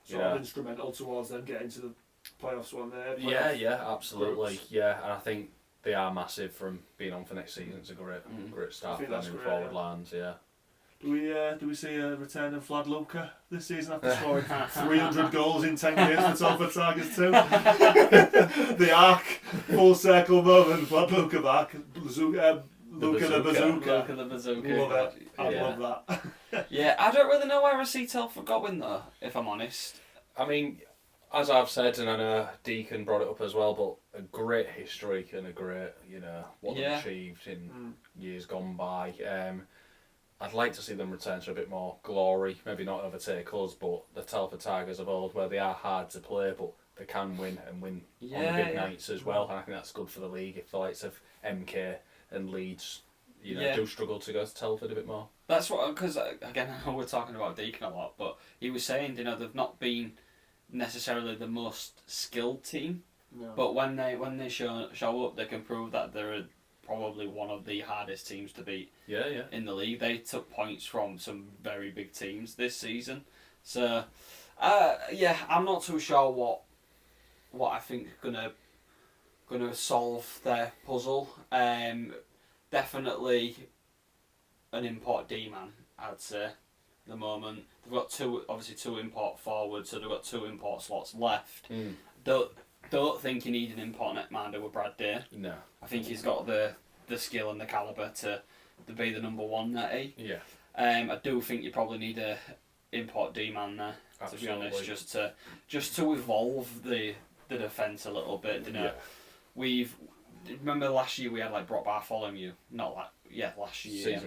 sort of instrumental towards them getting to the playoffs one day. Yeah, absolutely. Groups. Yeah, and I think they are massive from being on for next season. It's a great start for them in forward lines. Yeah. Do we see a return of Vlad Luka this season after scoring 300 goals in 10 games for Telford Tigers too? The arc, full circle moment, Vlad Luka back, Luka the Bazooka. Love it. I love that. Yeah, I don't really know where I see Telford going though, if I'm honest. I mean, as I've said, and I know Deacon brought it up as well, but a great history and a great, what they've achieved in years gone by. I'd like to see them return to a bit more glory, maybe not overtake us, but the Telford Tigers of old, where they are hard to play, but they can win and win on the big nights as well. And I think that's good for the league if the likes of MK and Leeds, do struggle to go to Telford a bit more. That's what, because again, I know we're talking about Deacon a lot, but he was saying, they've not been necessarily the most skilled team, but when they show up, they can prove that they're probably one of the hardest teams to beat in the league. They took points from some very big teams this season. So, I'm not too sure what I think gonna solve their puzzle. Definitely an import D-man, I'd say, at the moment. They've got two import forwards, so they've got 2 import slots left. Don't think you need an import netminder with Brad Day. No. I think he's got the skill and the calibre to be the number one netty. Yeah. I do think you probably need a import D-man there, to be honest, just to evolve the defence a little bit. Remember last year we had Brock Bartholomew? Last year.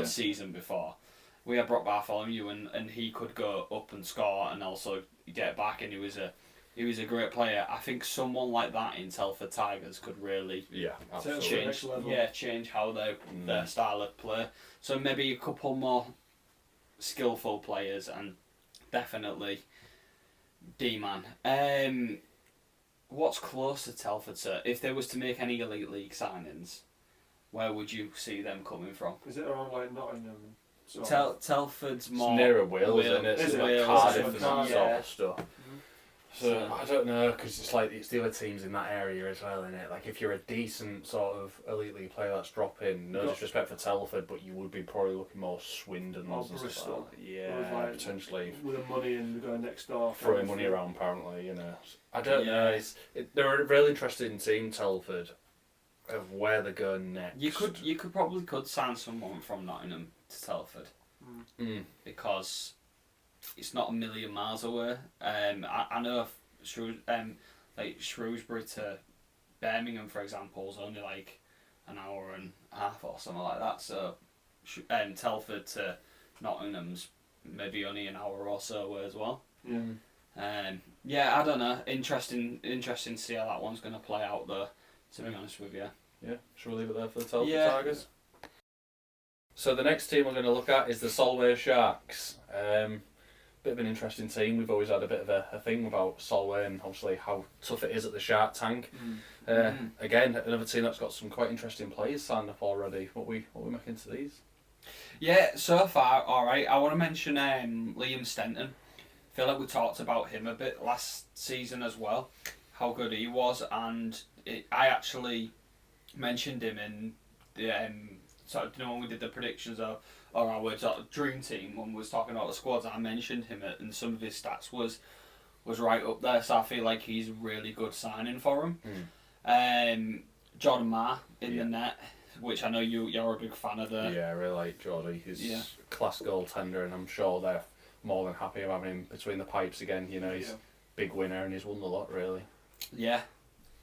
Season before. We had Brock Bartholomew and he could go up and score and also get back, and he was a great player. I think someone like that in Telford Tigers could really change how their style of play. So maybe a couple more skillful players and definitely D-man. What's close to Telford, sir? If there was to make any Elite League signings, where would you see them coming from? Is it around Nottingham? Telford's more... It's nearer Wales, isn't it? It's like Cardiff and that sort of stuff. Mm-hmm. So I don't know, because it's the other teams in that area as well, isn't it? Like if you're a decent sort of Elite League player that's dropping, no disrespect for Telford, but you would be probably looking more Swindon and Bristol. Stuff like that. Yeah, potentially. With the money and going next door. Throwing money around, apparently, I don't know. They're a really interesting team, Telford, of where they're going next. You could sign someone from Nottingham to Telford, because it's not a million miles away. I know Shrewsbury to Birmingham, for example, is only an hour and a half or something like that. So Telford to Nottingham's maybe only an hour or so away as well. I don't know. Interesting to see how that one's going to play out though, to be honest with you. Yeah, shall we leave it there for the Telford Tigers? So the next team we're going to look at is the Solway Sharks. Bit of an interesting team. We've always had a bit of a thing about Solway and obviously how tough it is at the Shark Tank. Again, another team that's got some quite interesting players signed up already. What we making to these? Yeah, so far, alright. I want to mention Liam Stenton. I feel like we talked about him a bit last season as well, how good he was, and I actually mentioned him in the when we did the predictions or our sort of dream team, when we was talking about the squads, I mentioned him and some of his stats was right up there, so I feel like he's a really good signing for him. Jordan Marr in the net, which I know you're a big fan of there. Yeah, I really like Jordy. He's a class goaltender, and I'm sure they're more than happy of having him between the pipes again. He's a big winner and he's won a lot, really. Yeah,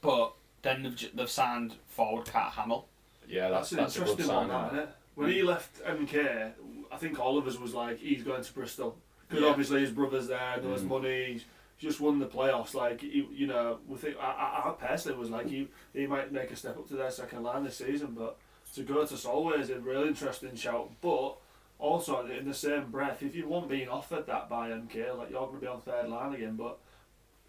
but then they've signed forward Cat Hamill. Yeah, that's a good sign. Isn't it? When he left MK, I think all of us was like, he's going to Bristol. Because obviously his brother's there, there was money, he's just won the playoffs. We think, I personally was like, he might make a step up to their second line this season, but to go to Solway is a really interesting shout. But also, in the same breath, if you weren't being offered that by MK, you're going to be on third line again, but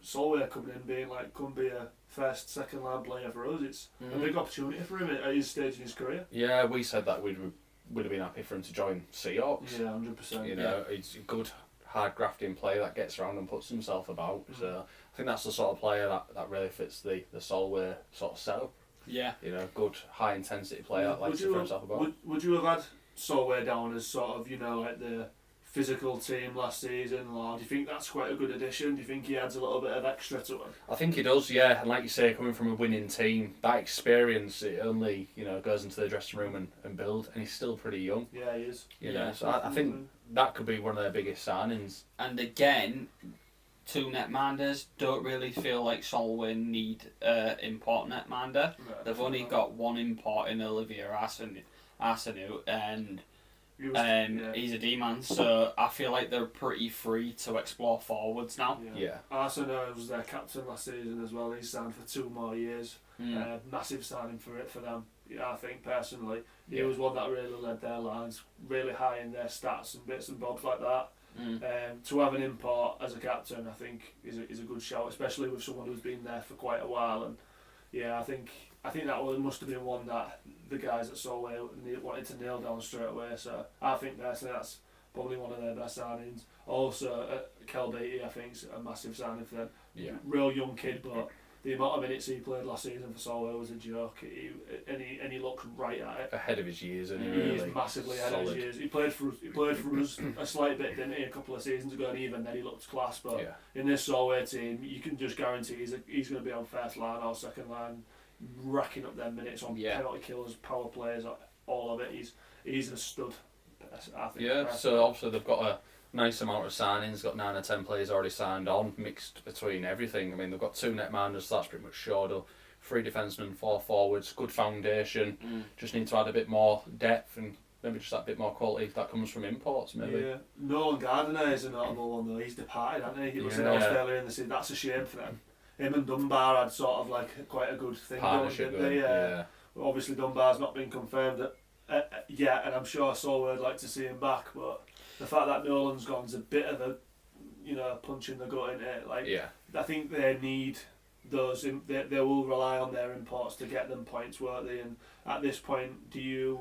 Solway coming in being couldn't be a first, second line player for us. It's a big opportunity for him at his stage in his career. Yeah, we said that would have been happy for him to join Seahawks. Yeah, 100%. You know, he's a good hard grafting player that gets around and puts himself about. So I think that's the sort of player that really fits the Solway sort of setup. Yeah. You know, good high intensity player that likes to throw himself about. Would you have had Solway down as sort of, you know, like the physical team last season, or do you think that's quite a good addition? Do you think he adds a little bit of extra to it? I think he does, yeah. And like you say, coming from a winning team, that experience, it only, you know, goes into the dressing room and build, and he's still pretty young. Yeah, he is. You know, so I think that could be one of their biggest signings. And again, two netminders don't really feel like Solway need import netminder. No, They've only got one import in Olivier Arsenault, and he's a D-man, so I feel like they're pretty free to explore forwards now. Yeah. Arsenault was their captain last season as well. He signed for 2 more years. Massive signing for them. Yeah, I think personally, he was one that really led their lines, really high in their stats and bits and bobs like that. To have an import as a captain, I think is a good shout, especially with someone who's been there for quite a while. And yeah, I think that one must have been one that the guys at Solway wanted to nail down straight away. So I think personally that's probably one of their best signings. Also, Kel Beattie, I think, is a massive signing for them. Yeah. Real young kid, but the amount of minutes he played last season for Solway was a joke. He looked right at it. Ahead of his years, and He's massively ahead of his years. He played for us a slight bit, didn't he, a couple of seasons ago, and even then he looked class. But in this Solway team, you can just guarantee he's going to be on first line or second line, racking up their minutes on penalty kills, power plays, all of it. He's a stud, I think. Yeah, so obviously they've got a nice amount of signings, got 9 or 10 players already signed on, mixed between everything. I mean, they've got 2 netminders, so that's pretty much shored up. 3 defensemen, 4 forwards, good foundation. Just need to add a bit more depth and maybe just that bit more quality that comes from imports, maybe. Yeah, Nolan Gardiner is a notable one though. He's departed, hasn't he? He was announced earlier in the season. That's a shame for them. Him and Dunbar had sort of like quite a good thing Partnership going, didn't they? Obviously Dunbar's not been confirmed yet, and I'm sure Solway would like to see him back, but the fact that Nolan's gone's a bit of a, you know, punch in the gut in it. Like, I think they need those. They will rely on their imports to get them points worthy. And at this point, it's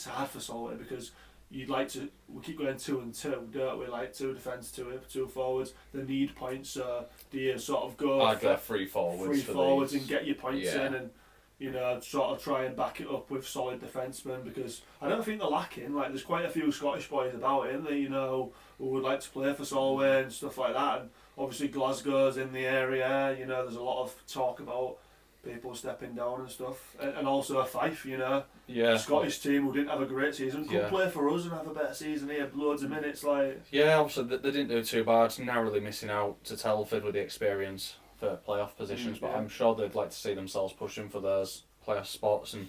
hard for Solway because you'd like to. We keep going 2 and 2, don't we? Like 2 defence, 2 forwards. They need points. So do you sort of go? I'd go 3 forwards. And get your points in and. You know, sort of try and back it up with solid defencemen because I don't think they're lacking. Like, there's quite a few Scottish boys about him that, you know, who would like to play for Solway and stuff like that. And obviously Glasgow's in the area. You know, there's a lot of talk about people stepping down and stuff. And also a Fife, you know. Yeah. Scottish team who didn't have a great season could play for us and have a better season here. Loads of minutes, like. Yeah, obviously they didn't do too bad. Narrowly missing out to Telford with the experience for playoff positions, but I'm sure they'd like to see themselves pushing for those playoff spots and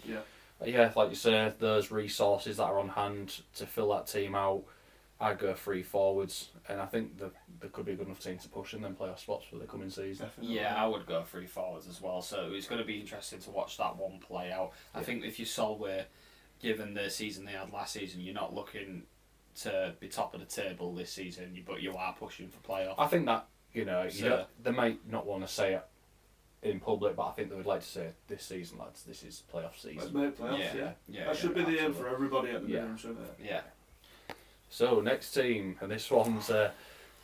like you say, those resources that are on hand to fill that team out. I'd go 3 forwards, and I think that there could be a good enough team to push in them playoff spots for the coming season. Definitely. Yeah, I would go 3 forwards as well, so it's going to be interesting to watch that one play out. I think if you Solway, given the season they had last season, you're not looking to be top of the table this season, but you are pushing for playoff. I think that, you know, they might not want to say it in public, but I think they would like to say this season, lads, this is playoff season. Let's make playoffs, that should be the aim for everybody at the minimum, shouldn't it? Yeah. So, next team, and this one's the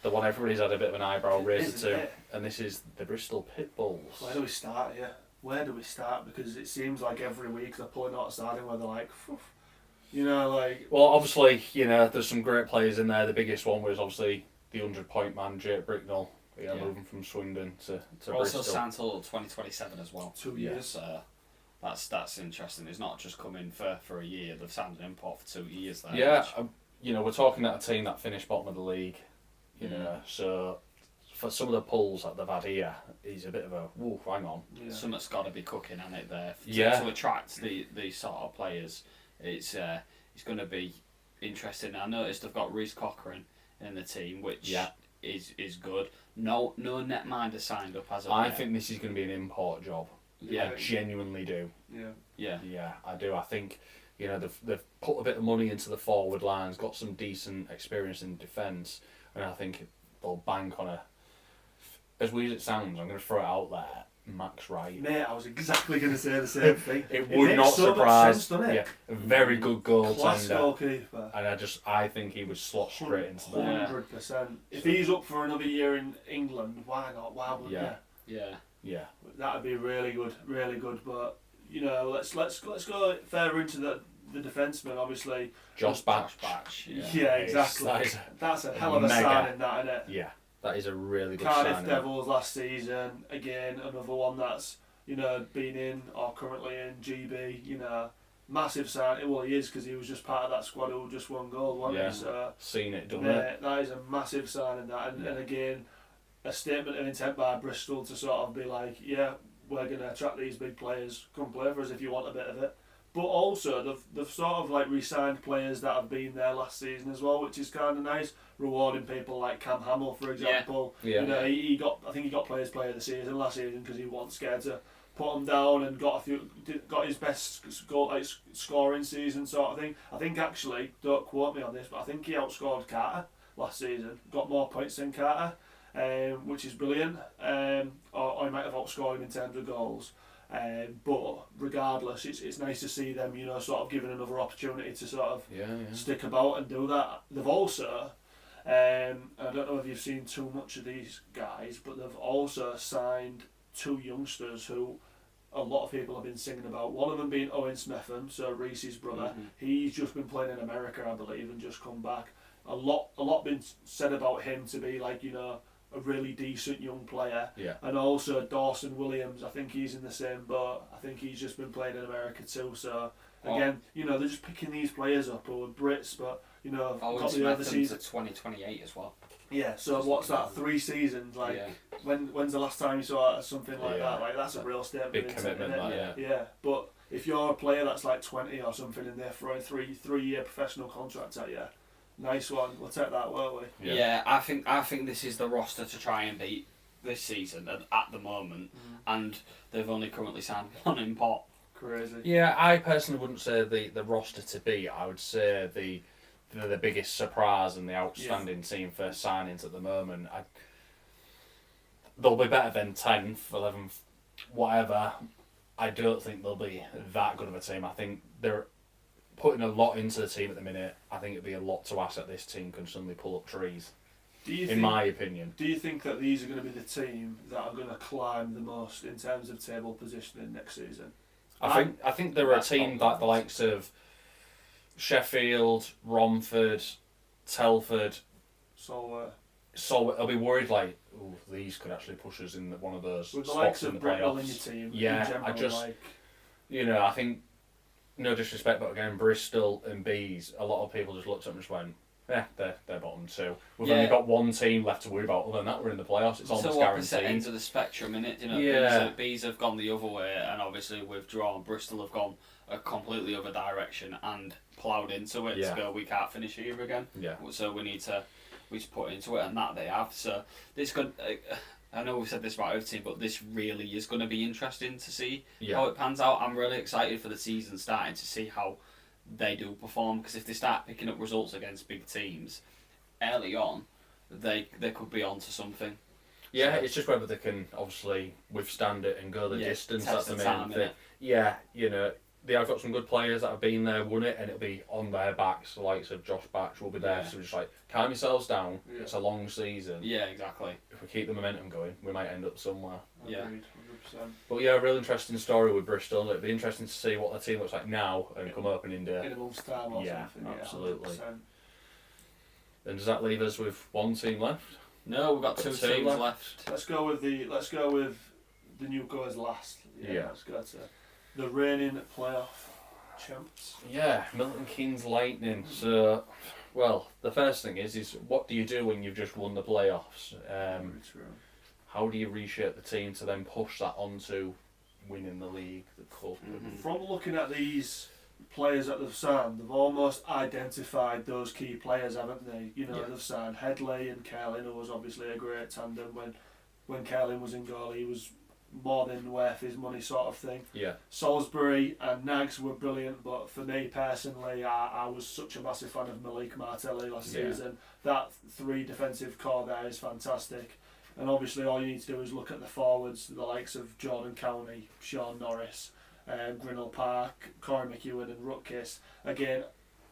one everybody's had a bit of an eyebrow raiser to, and this is the Bristol Pitbulls. Where do we start here? Because it seems like every week they're pulling out a starting where they're like, phew. You know, like... Well, obviously, you know, there's some great players in there. The biggest one was obviously the 100-point man, Jake Bricknell, moving from Swindon to also Bristol. Also signed till 2027 as well. 2 years. That's interesting. It's not just coming for a year. They've signed an import for 2 years there. Yeah, you know, we're talking about a team that finished bottom of the league, you know, so for some of the pulls that they've had here, he's a bit of a, whoa, hang on. Yeah. Something's got to be cooking on it there. To attract these sort of players. It's going to be interesting. I noticed they've got Reece Cochran in the team, which is good. No netminder signed up as of I yet. think this is going to be an import job. Yeah. I genuinely do. Yeah, I do. I think, you know, they've put a bit of money into the forward lines, got some decent experience in defence, and I think they'll bank on as weird as it sounds, I'm going to throw it out there. Max Wright. Mate, I was exactly going to say the same thing. It would not so surprise. Much sense, doesn't it? Yeah, a very good Class goaltender. goalkeeper. And I think he would slot straight into that. 100%. If he's up for another year in England, why not? Why wouldn't you? Yeah. That'd be really good, really good. But let's go further into the defenceman. Obviously, Josh Batch. Yeah, exactly. That's a hell of a signing, that, isn't it? Yeah, that is a really good Cardiff signing. Devils last season, again another one that's been in or currently in GB. Massive signing. Well, he is, because he was just part of that squad who just won gold, wasn't he? So seen it, done it. That is a massive signing. And again, a statement of intent by Bristol to sort of be like, yeah, we're going to attract these big players. Come play for us if you want a bit of it. But also, they've sort of like re-signed players that have been there last season as well, which is kind of nice. Rewarding people like Cam Hamill, for example. Yeah. I think he got player of the season last season because he wasn't scared to put him down and got his best scoring season sort of thing. I think actually, don't quote me on this, but I think he outscored Carter last season. Got more points than Carter, which is brilliant. Or he might have outscored him in terms of goals. But regardless, it's nice to see them, sort of given another opportunity to sort of stick about and do that. They've also, I don't know if you've seen too much of these guys, but they've also signed 2 youngsters who a lot of people have been singing about. One of them being Owen Smetham, so Reese's brother. Mm-hmm. He's just been playing in America, I believe, and just come back. A lot been said about him to be like, a really decent young player. Yeah. And also Dawson Williams, I think he's in the same boat. I think he's just been playing in America too. So again, they're just picking these players up who are Brits, but got the overseas to 2028 as well. Yeah. So what's that? 3 seasons? Like when's the last time you saw something like that? Like that's a real statement. Big commitment, that, yeah. But if you're a player that's like 20 or something and they're throwing 3-year professional contracts at you. Nice one. We'll take that, won't we? Yeah, I think this is the roster to try and beat this season at the moment, and they've only currently signed 1 import. Crazy. Yeah, I personally wouldn't say the roster to beat. I would say the biggest surprise and the outstanding team for signings at the moment. They'll be better than 10th, 11th, whatever. I don't think they'll be that good of a team. I think they're putting a lot into the team at the minute. I think it'd be a lot to ask that this team can suddenly pull up trees. My opinion. Do you think that these are going to be the team that are going to climb the most in terms of table positioning next season? I think they're a team like the likes of Sheffield, Romford, Telford, Solway. I'll be worried like, these could actually push us in one of those with the spots likes in of the Bristol playoffs. in your team. Yeah, in general, I think, no disrespect, but again, Bristol and Bees, a lot of people just looked at them and just went, they're bottom 2. We've only got 1 team left to worry about. Other than that, we're in the playoffs. It's almost guaranteed. So ends of the spectrum, innit? Bees have gone the other way, and obviously withdrawn. Bristol have gone a completely other direction and ploughed into it to go, we can't finish here again. Yeah. So we need to put into it, and that they have. So this could. I know we've said this about our team, but this really is going to be interesting to see how it pans out. I'm really excited for the season starting to see how they do perform, because if they start picking up results against big teams early on, they could be on to something. Yeah, so it's just whether they can obviously withstand it and go the distance. That's the main thing. Innit? Yeah, they have got some good players that have been there, won it, and it'll be on their backs. The likes of Josh Batch will be there, so just like calm yourselves down. Yeah. It's a long season. Yeah, exactly. If we keep the momentum going, we might end up somewhere. Yeah, 100%. But yeah, a real interesting story with Bristol. It'd be interesting to see what the team looks like now and come opening day. In a month's time or something. Absolutely. 100%. And does that leave us with 1 team left? No, we've got 2 teams left. Let's go with the newcomers last. Yeah. Let's go to the reigning playoff champs. Yeah, Milton Keynes Lightning. So, well, the first thing is what do you do when you've just won the playoffs? How do you reshape the team to then push that onto winning the league, the cup? Mm-hmm. From looking at these players that they've signed, they've almost identified those key players, haven't they? They've signed Headley and Kerlin, who was obviously a great tandem when Kerlin was in goal. He was more than worth his money, sort of thing. Yeah. Salisbury and Nags were brilliant, but for me personally, I was such a massive fan of Malik Martelli last season. That 3 defensive core there is fantastic. And obviously all you need to do is look at the forwards, the likes of Jordan Cowney, Sean Norris, Grinnell Park, Corey McEwen and Rutkiss. Again,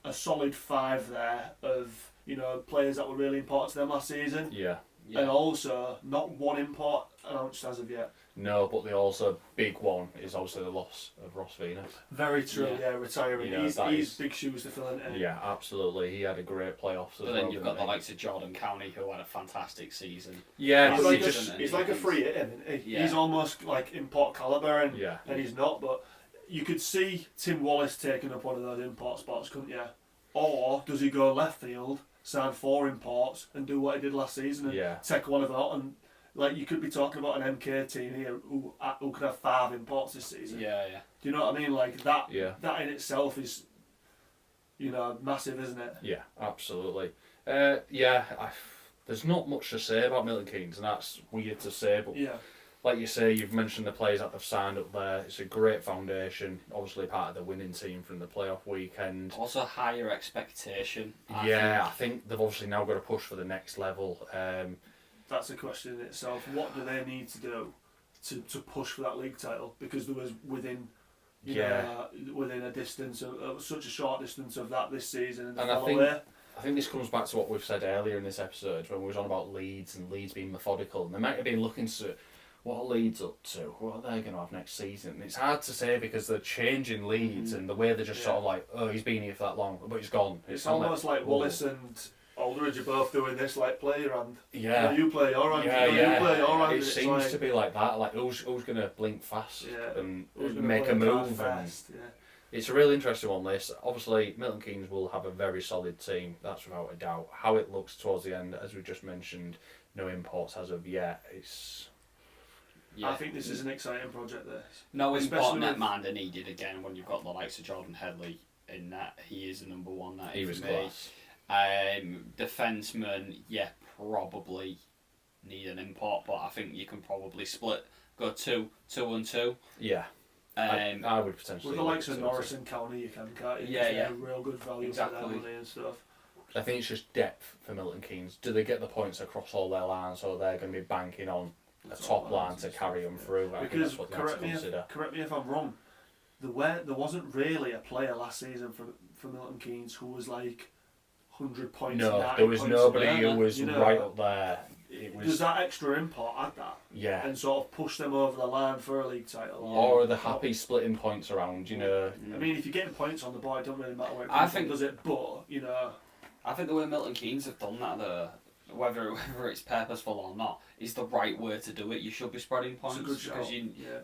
a solid 5 there of, you know, players that were really important to them last season. Yeah. And also, not one import announced as of yet. No, but the also big one is obviously the loss of Ross Venus. Very true, yeah, retiring. You know, he's big shoes to fill in. Yeah, absolutely. He had a great playoffs as But well. then you've got the likes of Jordan Cowney, who had a fantastic season. Yeah, he's like a free hit, isn't he? He's almost like import calibre, and he's not, but you could see Tim Wallace taking up one of those import spots, couldn't you? Or does he go left field, sign 4 imports, and do what he did last season and take one of them out? And like, you could be talking about an MK team here who could have 5 imports this season. Yeah. Do you know what I mean? Like that. Yeah. That in itself is, you know, massive, isn't it? Yeah, absolutely. There's not much to say about Milton Keynes, and that's weird to say, but like you say, you've mentioned the players that they've signed up there. It's a great foundation, obviously part of the winning team from the playoff weekend. Also higher expectation. I think they've obviously now got to push for the next level. That's a question in itself. What do they need to do to push for that league title? Because there was within a distance of such a short distance of that this season, and I think this comes back to what we've said earlier in this episode when we was on about Leeds and Leeds being methodical, and they might have been looking to what are Leeds up to, what are they going to have next season. And it's hard to say because they're changing Leeds and the way they're just sort of like, oh, he's been here for that long, but he's gone. It's almost like Wallace and Aldridge are both doing this, like, play your hand. Yeah. You play your hand. You play your hand. It seems to be like that. Like, who's going to blink fast and make a move. It's a really interesting one, this. Obviously, Milton Keynes will have a very solid team, that's without a doubt. How it looks towards the end, as we just mentioned, no imports as of yet. I think this is an exciting project, this. No import netman are needed again when you've got the likes of Jordan Headley in that. He is the number one. That he was class. Defenseman, probably need an import, but I think you can probably go 2 and 2. Yeah. I would potentially. With the likes of Norris and County, you can't you? They're real good value for their money and stuff. I think it's just depth for Milton Keynes. Do they get the points across all their lines, or they're going to be banking on a top line to carry them through? I think that's what they have to consider. Correct me if I'm wrong. There wasn't really a player last season for Milton Keynes who was like 100 points. No, there was nobody who was right up there. Does that extra import add that? Yeah. And sort of push them over the line for a league title? Or are they happy splitting points around, you know? I mean, if you're getting points on the board, it don't really matter where it does it, but, you know... I think the way Milton Keynes have done that, whether it's purposeful or not, is the right way to do it. You should be spreading points because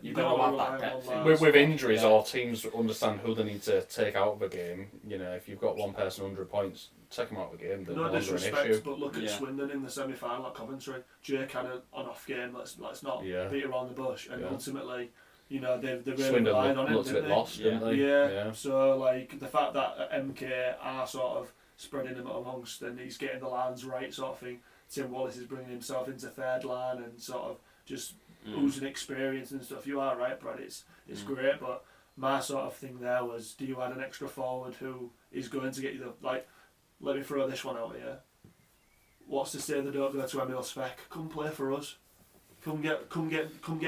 you've got to have that depth. With injuries or teams understand who they need to take out of a game, you know, if you've got one person 100 points, take them out of the game. No disrespect, but look at Swindon in the semi-final at Coventry. Jake had an off game. Let's not beat around the bush. And ultimately, you know, they really relied on it, didn't they? Lost, didn't they? Yeah. So like the fact that MK are sort of spreading him amongst, and he's getting the lines right, sort of thing. Tim Wallace is bringing himself into third line and sort of just oozing experience and stuff. You are right, Brad. It's great, but my sort of thing there was: do you add an extra forward who is going to get you the like? Let me throw this one out here. What's to say they don't go to Emil Speck? Come play for us. Come get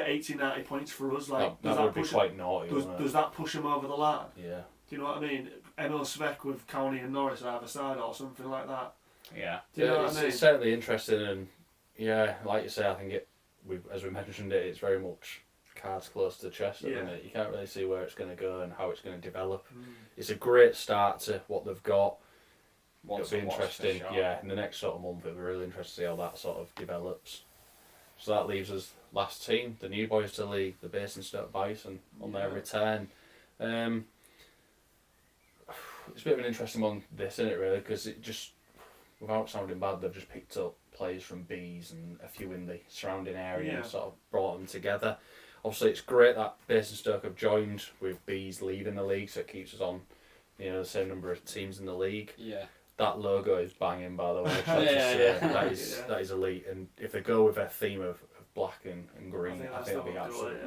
80, 90 points for us. Like that would be quite naughty. Does that push him over the line? Yeah. Do you know what I mean? Emil Speck with County and Norris either side or something like that. Yeah. Do you know what I mean? It's certainly interesting, and like you say, I think as we mentioned it's very much cards close to the chest, isn't it? You can't really see where it's going to go and how it's going to develop. It's a great start to what they've got. It'll be interesting, in the next sort of month it'll be really interesting to see how that sort of develops. So that leaves us last team, the new boys to league, the Basingstoke Bison, on their return. It's a bit of an interesting one, this, isn't it, really, because it just, without sounding bad, they've just picked up players from Bees and a few in the surrounding area and sort of brought them together. Obviously it's great that Basingstoke have joined with Bees leading the league, so it keeps us on, you know, the same number of teams in the league. Yeah. That logo is banging, by the way. That is elite, and if they go with a theme of black and green, I think it'll be absolutely.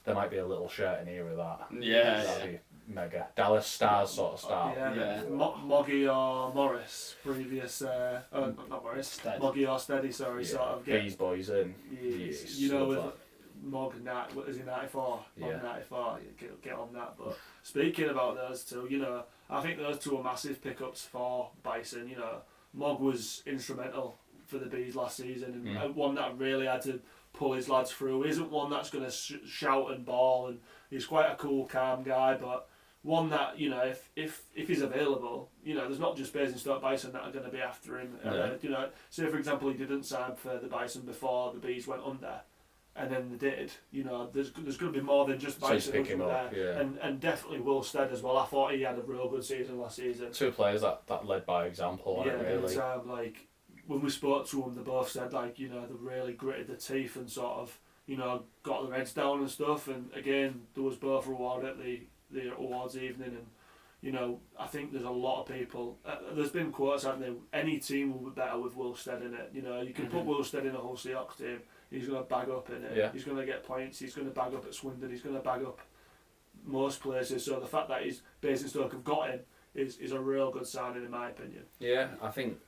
There might be a little shirt in here with that. Yeah. That'd be mega. Dallas Stars sort of style. Yeah. Moggy or Morris, previous, not Morris, Steady. Moggy or Steady, sorry, sort of. These boys in. Yes, you know, with Mog, what is he, 94? Mog Yeah. 94, get on that. But speaking about those two, you know, I think those two are massive pickups for Bison. You know, Mog was instrumental for the Bees last season, and one that really had to pull his lads through. He isn't one that's going to shout and ball, and he's quite a cool, calm guy, but one that, you know, if he's available, you know, there's not just Basingstoke Bison that are going to be after him. You know, say for example he didn't sign for the Bison before the Bees went under, and then they did. You know, there's going to be more than just Bison there, and definitely Will Stead as well. I thought he had a real good season last season. Two players that led by example. Yeah, really. Like when we spoke to them, they both said, like, you know, they really gritted their teeth and sort of, you know, got their heads down and stuff. And again, there was both rewarded at the awards evening, and you know, I think there's a lot of people. There's been quotes, haven't there? Any team will be better with Will Stead in it. You know, you can put Will Stead in a whole Seahawks team. He's going to bag up in it. Yeah. He's going to get points. He's going to bag up at Swindon. He's going to bag up most places. So the fact that Basingstoke have got him is a real good signing in my opinion. Yeah, I think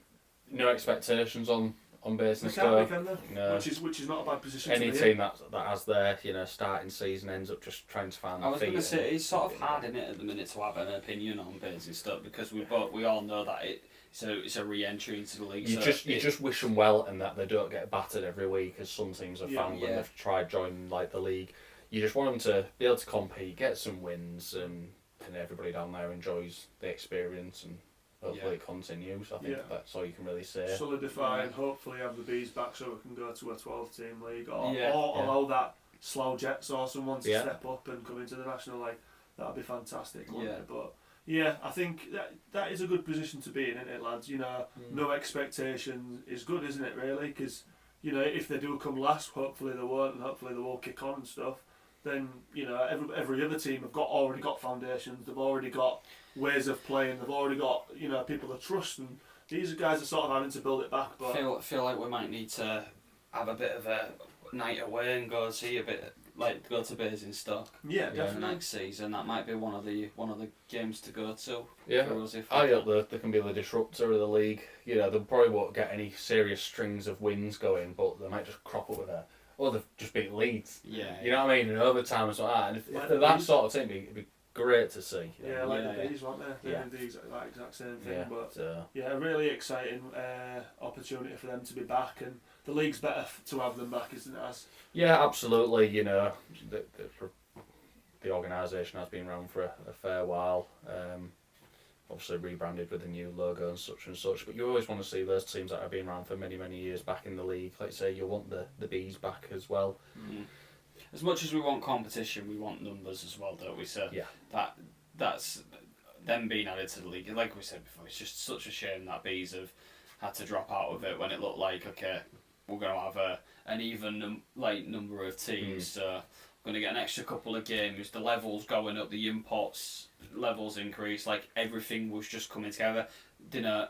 no expectations on Basingstoke. They can't be, can they? No. Which is not a bad position. Any to be team in. that has their, you know, starting season ends up just trying to find. I was going to feet. say it's sort of hard in it at the minute to have an opinion on Basingstoke because we all know that it's a re-entry into the league. You just wish them well and that they don't get battered every week, as some teams have found when they've tried joining like the league. You just want them to be able to compete, get some wins, and everybody down there enjoys the experience, and hopefully it continues. I think that's all you can really say. Solidify and hopefully have the Bees back so we can go to a 12-team league, or allow that Slough Jets or someone to step up and come into the National League. That'd be fantastic, wouldn't it? But yeah, I think that is a good position to be in, isn't it, lads? You know, no expectation is good, isn't it, really? Because, you know, if they do come last, hopefully they won't, and hopefully they will kick on and stuff. Then, you know, every other team have already got foundations. They've already got ways of playing. They've already got, you know, people to trust, and these guys are sort of having to build it back. But feel like we might need to have a bit of a night away and go see a bit, like go to Basingstoke. Yeah, definitely. Next season, that might be one of the games to go to. Yeah, I hope they can be the disruptor of the league. You know, they probably won't get any serious strings of wins going, but they might just crop up with that. Or they've just beat Leeds. Yeah. You know what I mean? In overtime and so on. And if they're that sort of team, it'd be great to see. Yeah, like the Bees, weren't they? They did the exact same thing. Yeah, but a really exciting opportunity for them to be back, and the league's better to have them back, isn't it? Yeah, absolutely. You know, the organisation has been around for a fair while. Obviously rebranded with a new logo and such, but you always want to see those teams that have been around for many years back in the league. Like say, you want the Bees back as well. As much as we want competition, we want numbers as well, don't we? So that's them being added to the league. Like we said before, it's just such a shame that Bees have had to drop out of it when it looked like, okay, we're going to have an even number of teams, so we're going to get an extra couple of games, the levels going up, the imports levels increase, like everything was just coming together. You know,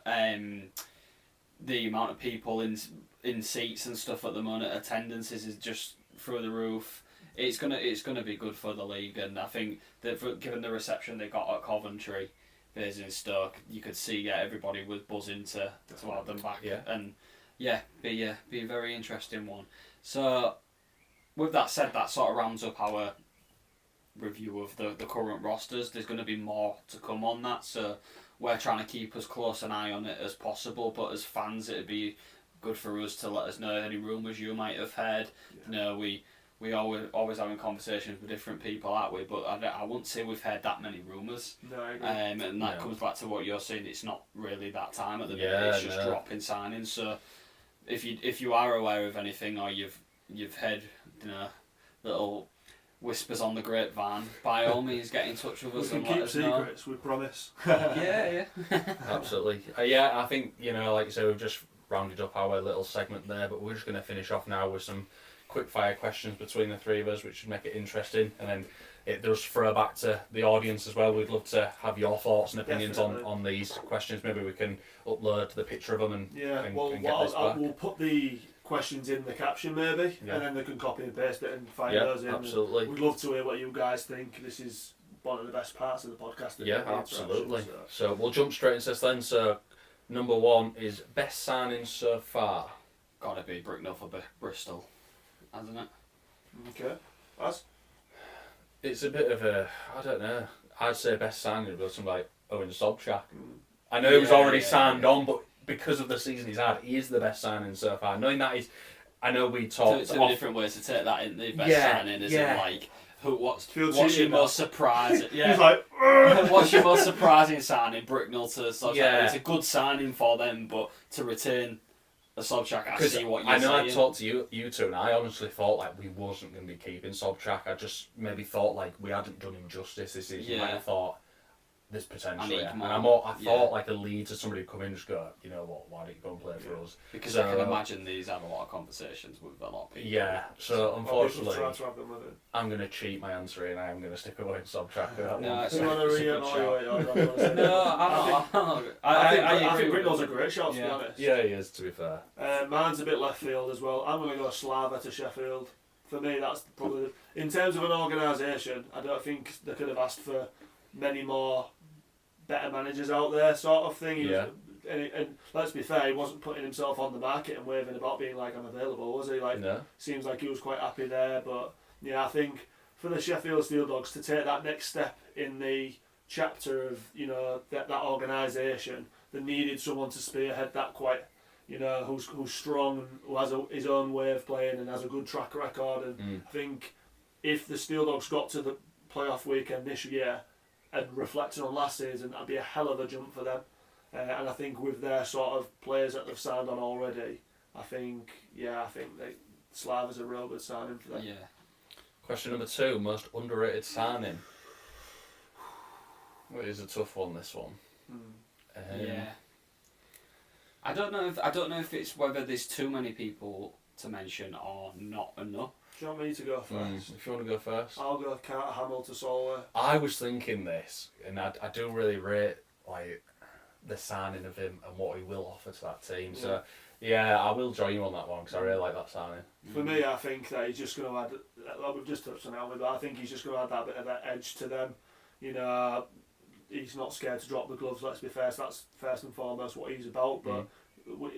the amount of people in seats and stuff at the moment, attendances is just through the roof. It's gonna be good for the league, and I think that given the reception they got at Coventry, Basingstoke, you could see everybody was buzzing to have them back, and be a very interesting one. So, with that said, that sort of rounds up our review of the current rosters. There's going to be more to come on that, so we're trying to keep as close an eye on it as possible, but as fans it'd be good for us to let us know any rumours you might have heard. You know, we always having conversations with different people, aren't we? But I wouldn't say we've heard that many rumours. No, I agree. And that comes back to what you're saying, it's not really that time at the minute, it's just dropping signings. So if you are aware of anything, or you've heard, you know, little whispers on the grapevine, by all means get in touch with us and let us know. We keep secrets, we promise. Yeah. Absolutely. I think, you know, like you say, we've just rounded up our little segment there, but we're just going to finish off now with some quick fire questions between the three of us, which should make it interesting, and then it does throw back to the audience as well. We'd love to have your thoughts and opinions on these questions. Maybe we can upload the picture of them and get this back. We'll put the questions in the caption maybe, and then they can copy and paste it and fire those in. Absolutely. We'd love to hear what you guys think. This is one of the best parts of the podcast. Yeah, absolutely. So we'll jump straight into this then. So number 1 is best signing so far. Gotta be Bricknell for Bristol, hasn't it? Okay. That's... It's a bit of a, I don't know, I'd say best signing was something like Owen Sobchak. I know he was already signed on, but because of the season he's had, he is the best signing so far. Knowing that he's, I know we talked... Two different ways to take that in the best signing, is it like, what's your most surprising... He's like... What's your most surprising signing? Bricknell to Sobchak. Yeah. It's a good signing for them, but to return a Sobchak, I see what you're saying. I know I talked to you two, and I honestly thought like we wasn't going to be keeping Sobchak. I just maybe thought like we hadn't done him justice this season. Yeah. Like, I thought there's potential here. And more. I thought like a Leeds or somebody would come in and just go, you know what, why don't you go and play for us? Because I can imagine these had a lot of conversations with a lot of people. Yeah, so unfortunately, trying to have them with it. I'm going to cheat my answer and I am going to stick away with Sobchak. No, it's You want to read I think Bricknell's a great shot, to be honest. Yeah, he is, to be fair. Mine's a bit left field as well. I'm going to go Slava to Sheffield. For me, that's probably... In terms of an organisation, I don't think they could have asked for many more better managers out there, sort of thing. And let's be fair, he wasn't putting himself on the market and waving about being like, I'm available, was he? Like, No. Seems like he was quite happy there. But yeah, I think for the Sheffield Steeldogs to take that next step in the chapter of, you know, that organisation, they needed someone to spearhead that quite, you know, who's strong and who has his own way of playing and has a good track record. And I think if the Steeldogs got to the playoff weekend this year and reflecting on last season, that'd be a hell of a jump for them. And I think with their sort of players that they've signed on already, I think Slava's a real good signing for them. Yeah. Question number 2, most underrated signing. Well, it is a tough one, this one. Yeah. I don't know if it's whether there's too many people to mention or not enough. Do you want me to go first? If you want to go first. I'll go Carter Hamill to Solway. I was thinking this, and I do really rate like the signing of him and what he will offer to that team. So yeah, I will join you on that one because I really like that signing. For me, I think that he's just going to add, like we've just touched on it, but I think he's just going to add that bit of that edge to them. You know, he's not scared to drop the gloves, let's be fair. So that's first and foremost what he's about, but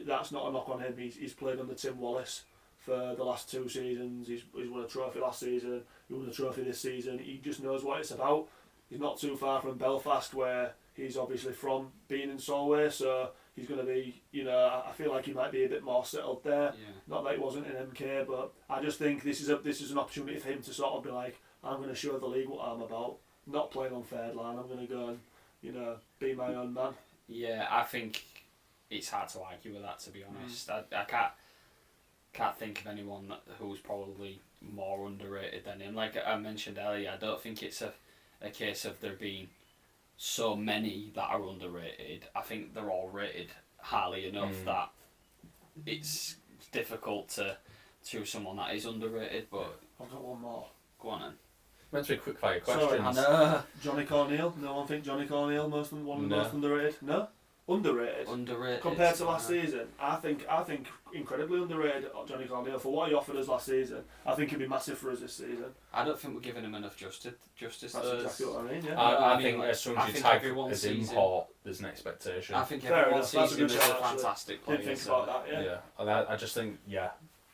that's not a knock on him. He's played under Tim Wallace for the last 2 seasons. He's won a trophy last season, he won a trophy this season. He just knows what it's about. He's not too far from Belfast, where he's obviously from, being in Solway, so he's going to be, you know, I feel like he might be a bit more settled there. Yeah. Not that he wasn't in MK, but I just think this is an opportunity for him to sort of be like, I'm going to show the league what I'm about, not playing on third line, I'm going to go and, you know, be my own man. Yeah, I think it's hard to argue with that, to be honest. I can't think of anyone who's probably more underrated than him. Like I mentioned earlier, I don't think it's a case of there being so many that are underrated. I think they're all rated highly enough that it's difficult to choose someone that is underrated. But I've got one more. Go on then. Meant to be quick fire questions. Sorry, Johnny Corneal. No one think Johnny Corneal one of the most underrated? No? Underrated. Compared to last season, I think incredibly underrated Johnny Corneal for what he offered us last season. I think he'd be massive for us this season. I don't think we're giving him enough justice. That's exactly what I mean. Yeah. I think as soon as you tag as import, there's an expectation. I think everyone sees him as a fantastic player. Didn't think about that. Yeah, and I just think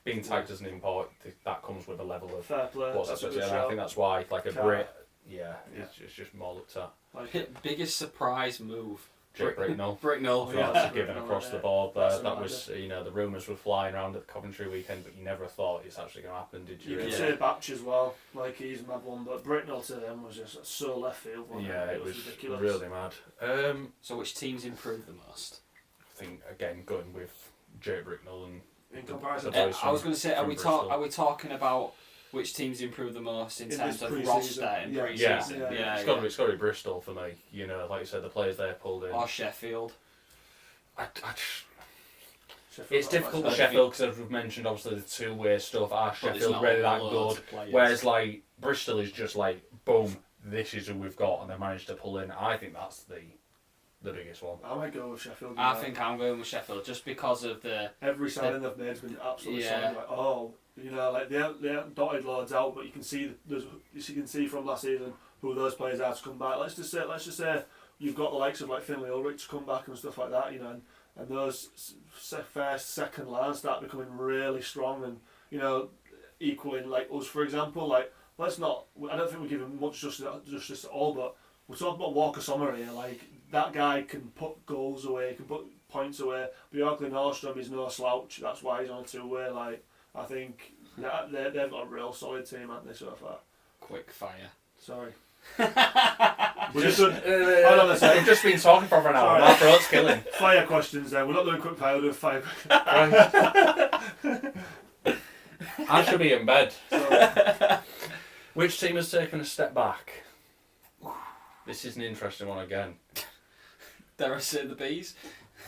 being tagged as an import, that comes with a level of fair play. What's expected. And I think that's why like a Brit, it's just more looked at. Like, biggest surprise move. Jake Bricknell. Bricknell, given across the board there. That was, the rumours were flying around at the Coventry weekend, but you never thought it's actually going to happen, did you? You could say Batch as well, like he's mad one, but Bricknell to them was just so left field. It was ridiculous. Really mad. So which teams improved the most? I think again going with Jake Bricknell and in comparison. I was going to say, are we talking about which teams improved the most in terms of roster in pre-season? It's got to be Bristol for me. You know, like you said, the players they pulled in. Or Sheffield. It's difficult with Sheffield because, as we've mentioned, obviously the two-way stuff. Are Sheffield really that good? Whereas like Bristol is just like boom, this is who we've got, and they managed to pull in. I think that's the biggest one. I might go with Sheffield. I think I'm going with Sheffield just because of every signing they've made has been absolutely solid. Like, like they haven't dotted loads out, but you can see from last season who those players are to come back. Let's just say you've got the likes of like Finlay Ulrich to come back and stuff like that, and those first, second lines start becoming really strong and equaling like us, for example. Like I don't think we give him much justice at all, but we're talking about Walker Sommer here. Like that guy can put goals away, can put points away. Bjorklund Nordstrom is no slouch. That's why he's on a two-way. Like I think they've got a real solid team, haven't they, so far? Quick fire. Sorry. Hold on a second. We've just been talking for over an hour. My throat's killing. Fire questions then. We're not doing quick fire, we're doing fire. I should be in bed. Which team has taken a step back? This is an interesting one again. Dare I say the Bees?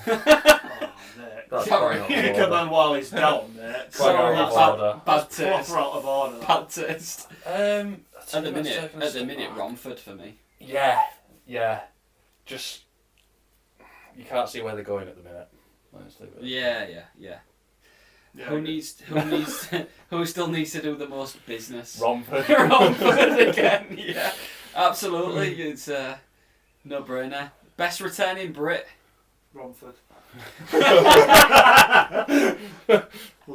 That's Sorry. Come on while he's down, mate. Sorry, out of order. bad taste. Proper out of order. Bad taste. At At the minute, Romford for me. Yeah. Just you can't see where they're going at the minute. Honestly. Yeah. Yeah, Who still needs to do the most business? Romford. Romford again. Yeah, absolutely. It's a no-brainer. Best returning Brit. Romford. We'll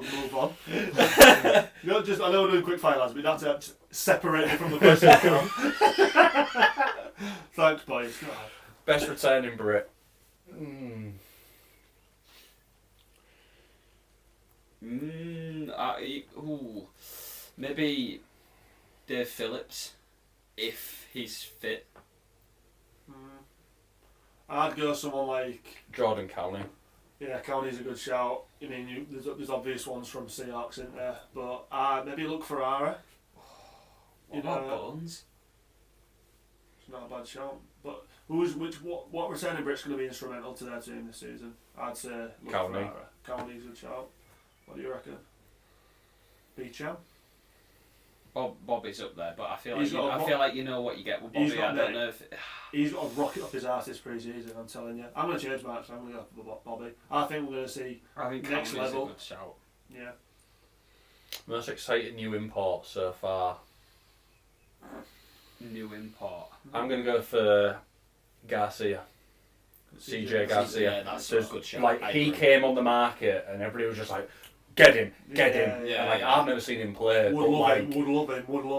move on. I know we're doing quick fire, lads, but that's to separate it from the question. Thanks, boys. Best returning Brit. Maybe Dave Phillips, if he's fit. I'd go someone like Jordan Cowney. Yeah, County's a good shout. I mean, there's obvious ones from Seahawks, isn't there? But maybe look for Ferrara. What about Bones? It's not a bad shout. But what returning Brit's going to be instrumental to their team this season? I'd say look County. for Ferrara. County's a good shout. What do you reckon? Beecham? Bobby's up there, but I feel He's like you know what you get with Bobby. I don't know if he's got a rocket up his arse this pre-season. I'm telling you. I'm going to change my answer. I'm going to go for Bobby. I think we're going to see next level. A good shout. Yeah. Most exciting new import so far. New import. I'm going to go for Garcia. CJ Garcia. Yeah, that's a good shout. Like he came on the market and everybody was just like, get him. Yeah, and I've never seen him play. Would love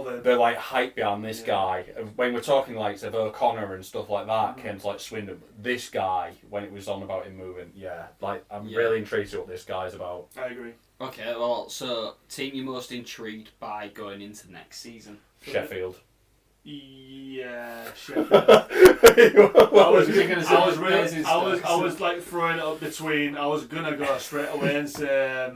him. They're like hype behind this guy. When we're talking like of O'Connor and stuff like that, came to like Swindon. This guy, when it was on about him moving, I'm really intrigued to what this guy's about. I agree. Okay, well, so team you're most intrigued by going into next season? Sheffield. Yeah, Sheffield. I was like throwing it up between. I was gonna go straight away and say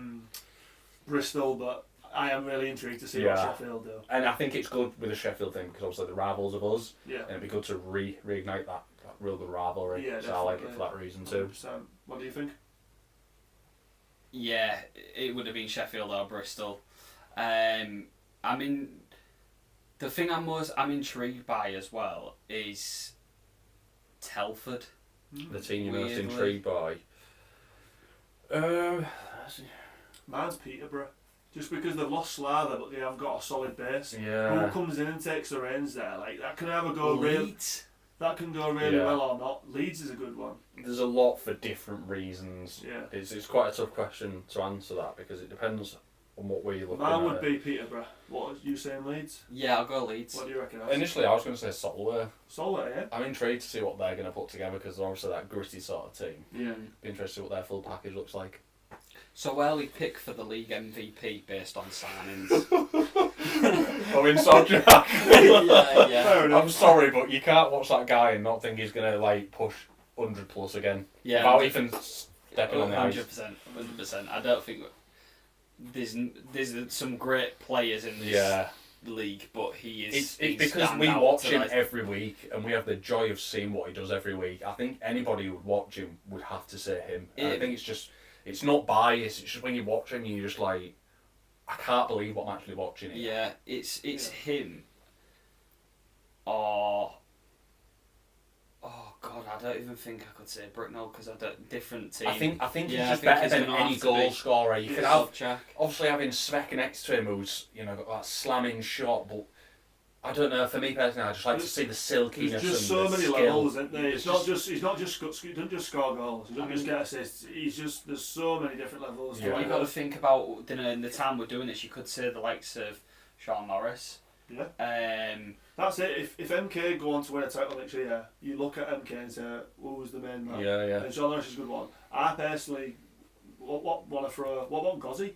Bristol, but I am really intrigued to see what Sheffield do. And I think it's good with the Sheffield thing because obviously the rivals of us. Yeah. And it'd be good to reignite that real good rivalry. Yeah, so I like it for that reason too. 100%. What do you think? Yeah, it would have been Sheffield or Bristol. I mean, the thing I'm intrigued by as well is Telford. The team you're most Weirdly. intrigued by. Mine's Peterborough. Just because they've lost Slather, but they have got a solid base. Yeah. Who comes in and takes the reins there? Like that can either go Leeds. that can go really well or not. Leeds is a good one. There's a lot for different reasons. Yeah. It's quite a tough question to answer that because it depends on what we're looking at. Mine would be Peterborough. What are you saying, Leeds? Yeah, I'll go Leeds. What do you reckon? Ash? Initially, I was going to say Solway. Solway, yeah. I'm intrigued to see what they're going to put together because they're obviously that gritty sort of team. Yeah. Be interested to see what their full package looks like. So where we pick for the league MVP based on signings? Oh, inside Jack. yeah. Fair enough. I'm sorry, but you can't watch that guy and not think he's going to like push 100 plus again. Yeah. Without even stepping on the ice. 100%. I don't think there's some great players in this league, but he's It's because we watch him every week and we have the joy of seeing what he does every week. I think anybody who would watch him would have to say him. And I think it's not bias, it's just when you watch him you're just like, I can't believe what I'm actually watching here. Yeah, it's him. Or oh god, I don't even think I could say Bricknell because I don't different team. I think he's I just think better he's than gonna any have to goal be scorer. You could have Sobchak. obviously having Svek next to him who's got that slamming shot, but I don't know. For me personally, I just like to see the silkiness. There's just and so the many skill. levels, isn't there? He's not just he doesn't just score goals. He doesn't just get assists. There's so many different levels. Yeah. You've got to think about in the time we're doing this. You could say the likes of Sean Morris. Yeah. That's it. If MK go on to win a title next year, you look at MK and say, who's the main man? Yeah. And Sean Morris is a good one. I personally want to throw. What about Gozzi?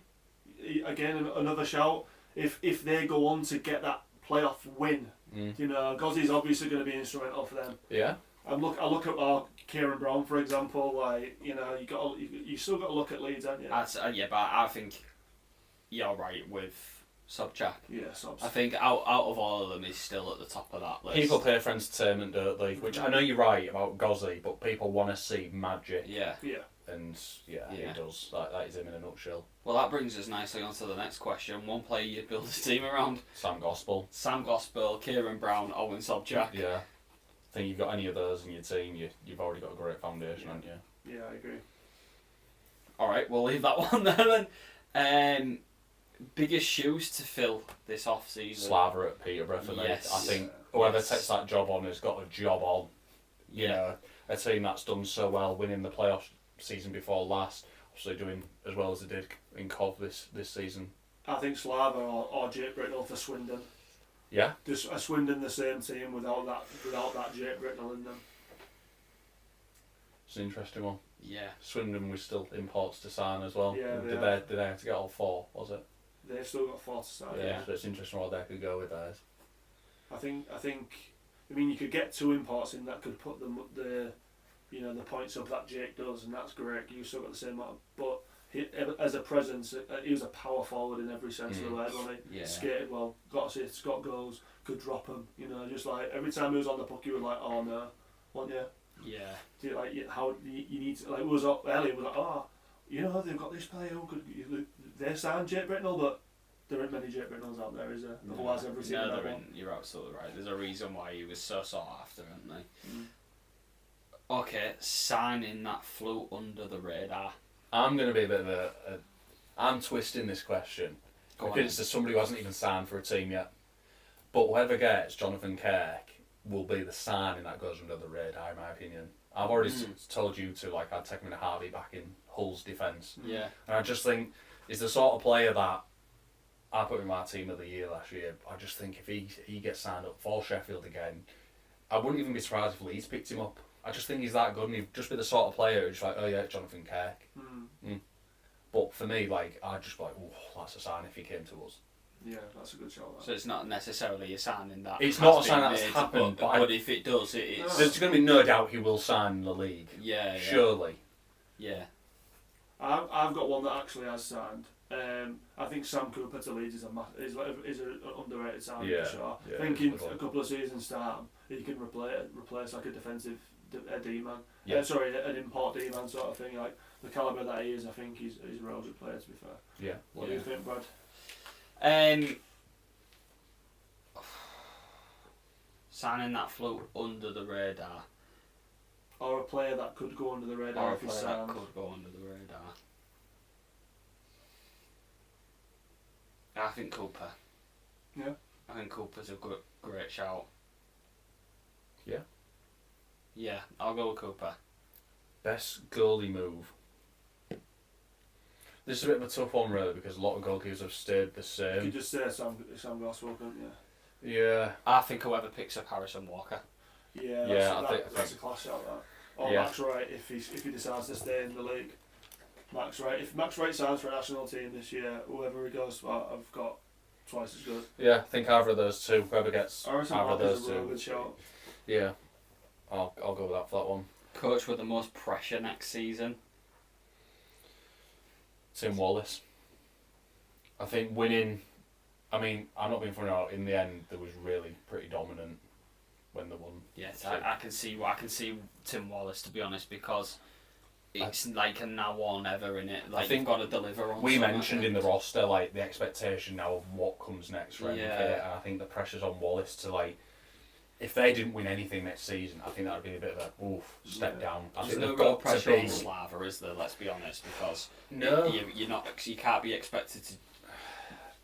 Again, another shout. If they go on to get that playoff win, Gozzi's obviously going to be instrumental for them. Yeah. I look at Kieran Brown, for example. Like you still got to look at Leeds, haven't you? yeah, but I think you're right with Sobchak. Yeah, Sobs. I think out of all of them, he's still at the top of that list. People play for entertainment, don't they? Which I know you're right about Gozzi, but people want to see magic. Yeah. And he does. That is him in a nutshell. Well, that brings us nicely on to the next question. One player you'd build a team around? Sam Gospel, Kieran Brown, Owen Sobchak. Yeah. I think you've got any of those in your team, you've already got a great foundation, haven't you? Yeah, I agree. Alright, we'll leave that one there then. Biggest shoes to fill this off-season? Slaver at Peterborough for me. Yes. I think whoever takes that job on has got a job on. You know, a team that's done so well, winning the playoff season before last, obviously doing as well as they did in Cov this season. I think Slava or Jake Britnell for Swindon. Yeah. Just a Swindon the same team without that Jake Britnell in them. It's an interesting one. Yeah. Swindon was still imports to sign as well. Yeah, Did they have to get all 4, was it? They've still got 4 to start. Yeah. So it's interesting what they could go with theirs. I think. I mean, you could get 2 imports in that could put the points up that Jake does, and that's great. You still got the same amount, but as a presence, he was a power forward in every sense of the word, wasn't he? Yeah. Skated well, got assists, got goals, could drop them. Just like every time he was on the puck, you were like, oh no, want you? Yeah. You need to, like, was earlier was like, oh, they've got this player who could they signed Jake Britnell, but there aren't many Jake Britnells out there, is there? Otherwise, every single one. You're absolutely right. There's a reason why he was so sought after, isn't there? Okay, signing that flew under the radar. I'm going to be a bit of I'm twisting this question. Because there's somebody who hasn't even signed for a team yet. But whoever gets Jonathan Kirk will be the signing that goes under the radar, in my opinion. I've already told you to, I'd take him in a heartbeat back in Hull's defence. Yeah. And I just think he's the sort of player that I put in my team of the year last year. I just think if he gets signed up for Sheffield again, I wouldn't even be surprised if Leeds picked him up. I just think he's that good, and he'd just be the sort of player who's like, oh yeah, Jonathan Kirk. But for me, I'd just be like, oh, that's a sign if he came to us. Yeah, that's a good shot. So it's not necessarily a signing that. It's not a sign that's happened, but if it does, it's. There's going to be no doubt he will sign the league. Yeah. Surely. Yeah. I've got one that actually has signed. I think Sam Cooper to Leeds is an underrated signing for sure. Yeah, I think in a couple of seasons' time, he can replace like a defensive D-man. Yeah. An import D-man sort of thing. Like the calibre that he is, I think he's a real good player, to be fair. Yeah. What do you think, Brad? Signing that flew under the radar. Or a player that could go under the radar if he's signed. That could go under the radar. I think Cooper. Yeah. I think Cooper's a great shout. Yeah. Yeah, I'll go with Cooper. Best goalie move. This is a bit of a tough one, really, because a lot of goalkeepers have stayed the same. You could just say Sam Gospel, couldn't you? Yeah. I think whoever picks up Harrison Walker. Yeah, that's a class shout, that. Or Max Wright, if he decides to stay in the league. Max Wright. If Max Wright signs for a national team this year, whoever he goes, I've got twice as good. Yeah, I think either of those two, whoever gets Harrison either of Walker's those a real two. good shout. Yeah. I'll go with that for that one. Coach with the most pressure next season. Tim Wallace. I think winning. I mean, I'm not being funny out. In the end, they was really pretty dominant when they won. Yes, I can see Tim Wallace, to be honest, because it's like a now or never in it. Like, I think you've got to deliver on. We mentioned in the roster the expectation now of what comes next for MK, and I think the pressure's on Wallace to if they didn't win anything next season, I think that would be a bit of a step down. I think no they've real got pressure to be. on Slava, is there? Let's be honest, because No, you can't be expected to.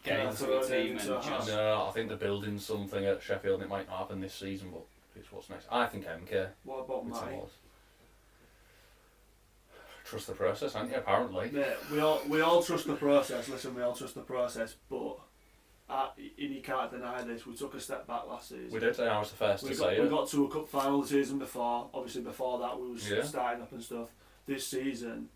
get Yeah, into throw a a name team and into a hat. just... No, I think they're building something at Sheffield, and it might not happen this season, but it's what's next. I think MK. What about with Tim Matty? Wallace. Trust the process, aren't you? Apparently. Mate, we all trust the process. Listen, we all trust the process, but and you can't deny this. We took a step back last season. We did, and I was the first to say We it. got to a cup final the season before. Obviously, before that, we was Yeah. starting up and stuff. This season,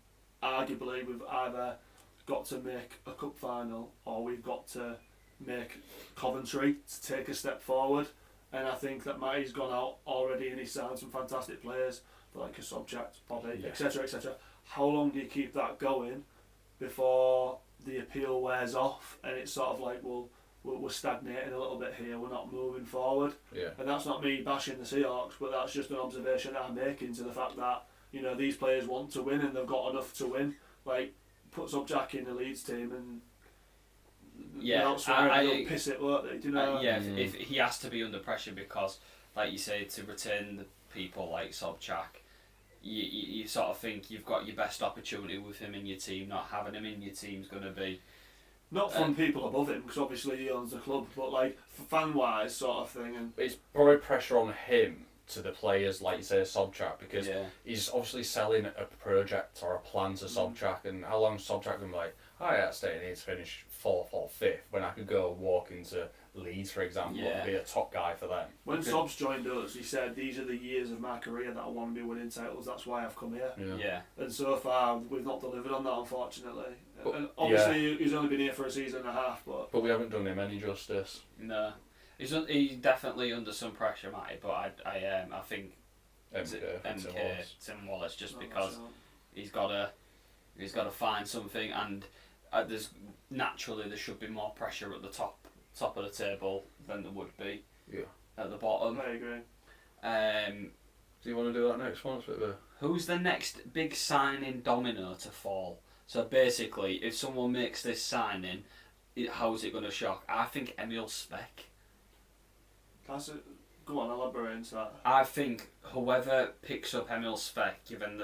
arguably, we've either got to make a cup final or we've got to make Coventry to take a step forward. And I think that Matty's gone out already and he's signed some fantastic players, like a Subject, Bobby, Yeah. etc., etc. How long do you keep that going before the appeal wears off and it's sort of like, well, we're stagnating a little bit here, we're not moving forward? Yeah. And that's not me bashing the Seahawks, but that's just an observation that I'm making to the fact that, you know, these players want to win and they've got enough to win. Like, puts up Jack in the Leeds team and without swearing, they'll piss it, won't they? Do you know? If he has to be under pressure because, like you say, to retain the people like Sobchak, you sort of think you've got your best opportunity with him in your team. Not having him in your team's going to be... Not from people above him, because obviously he owns the club, but like fan-wise sort of thing. And It's probably pressure on him to the players, like you say, Sobchak, because Yeah. he's obviously selling a project or a plan to Sobchak, and how long Sobchak can be like, oh yeah, staying here to finish 4th or 5th, when I could go walk into Leeds, for example, Yeah. and be a top guy for them. when Sobs joined us, he said, these are the years of my career that I want to be winning titles, that's why I've come here. Yeah. And so far, we've not delivered on that, unfortunately. But, and obviously, he's only been here for a season and a half, but But we haven't done him any justice. No. He's definitely under some pressure, Matty, but I think MK, Tim Wallace, just not because myself. he's got to find something, and there's naturally there should be more pressure at the top of the table than there would be at the bottom. I agree. Do you want to do that next one? It's a bit of a... Who's the next big signing domino to fall? So basically, if someone makes this signing, how's it going to shock? I think Emil Speck. That's it. Go on, elaborate into that. I think whoever picks up Emil Speck, given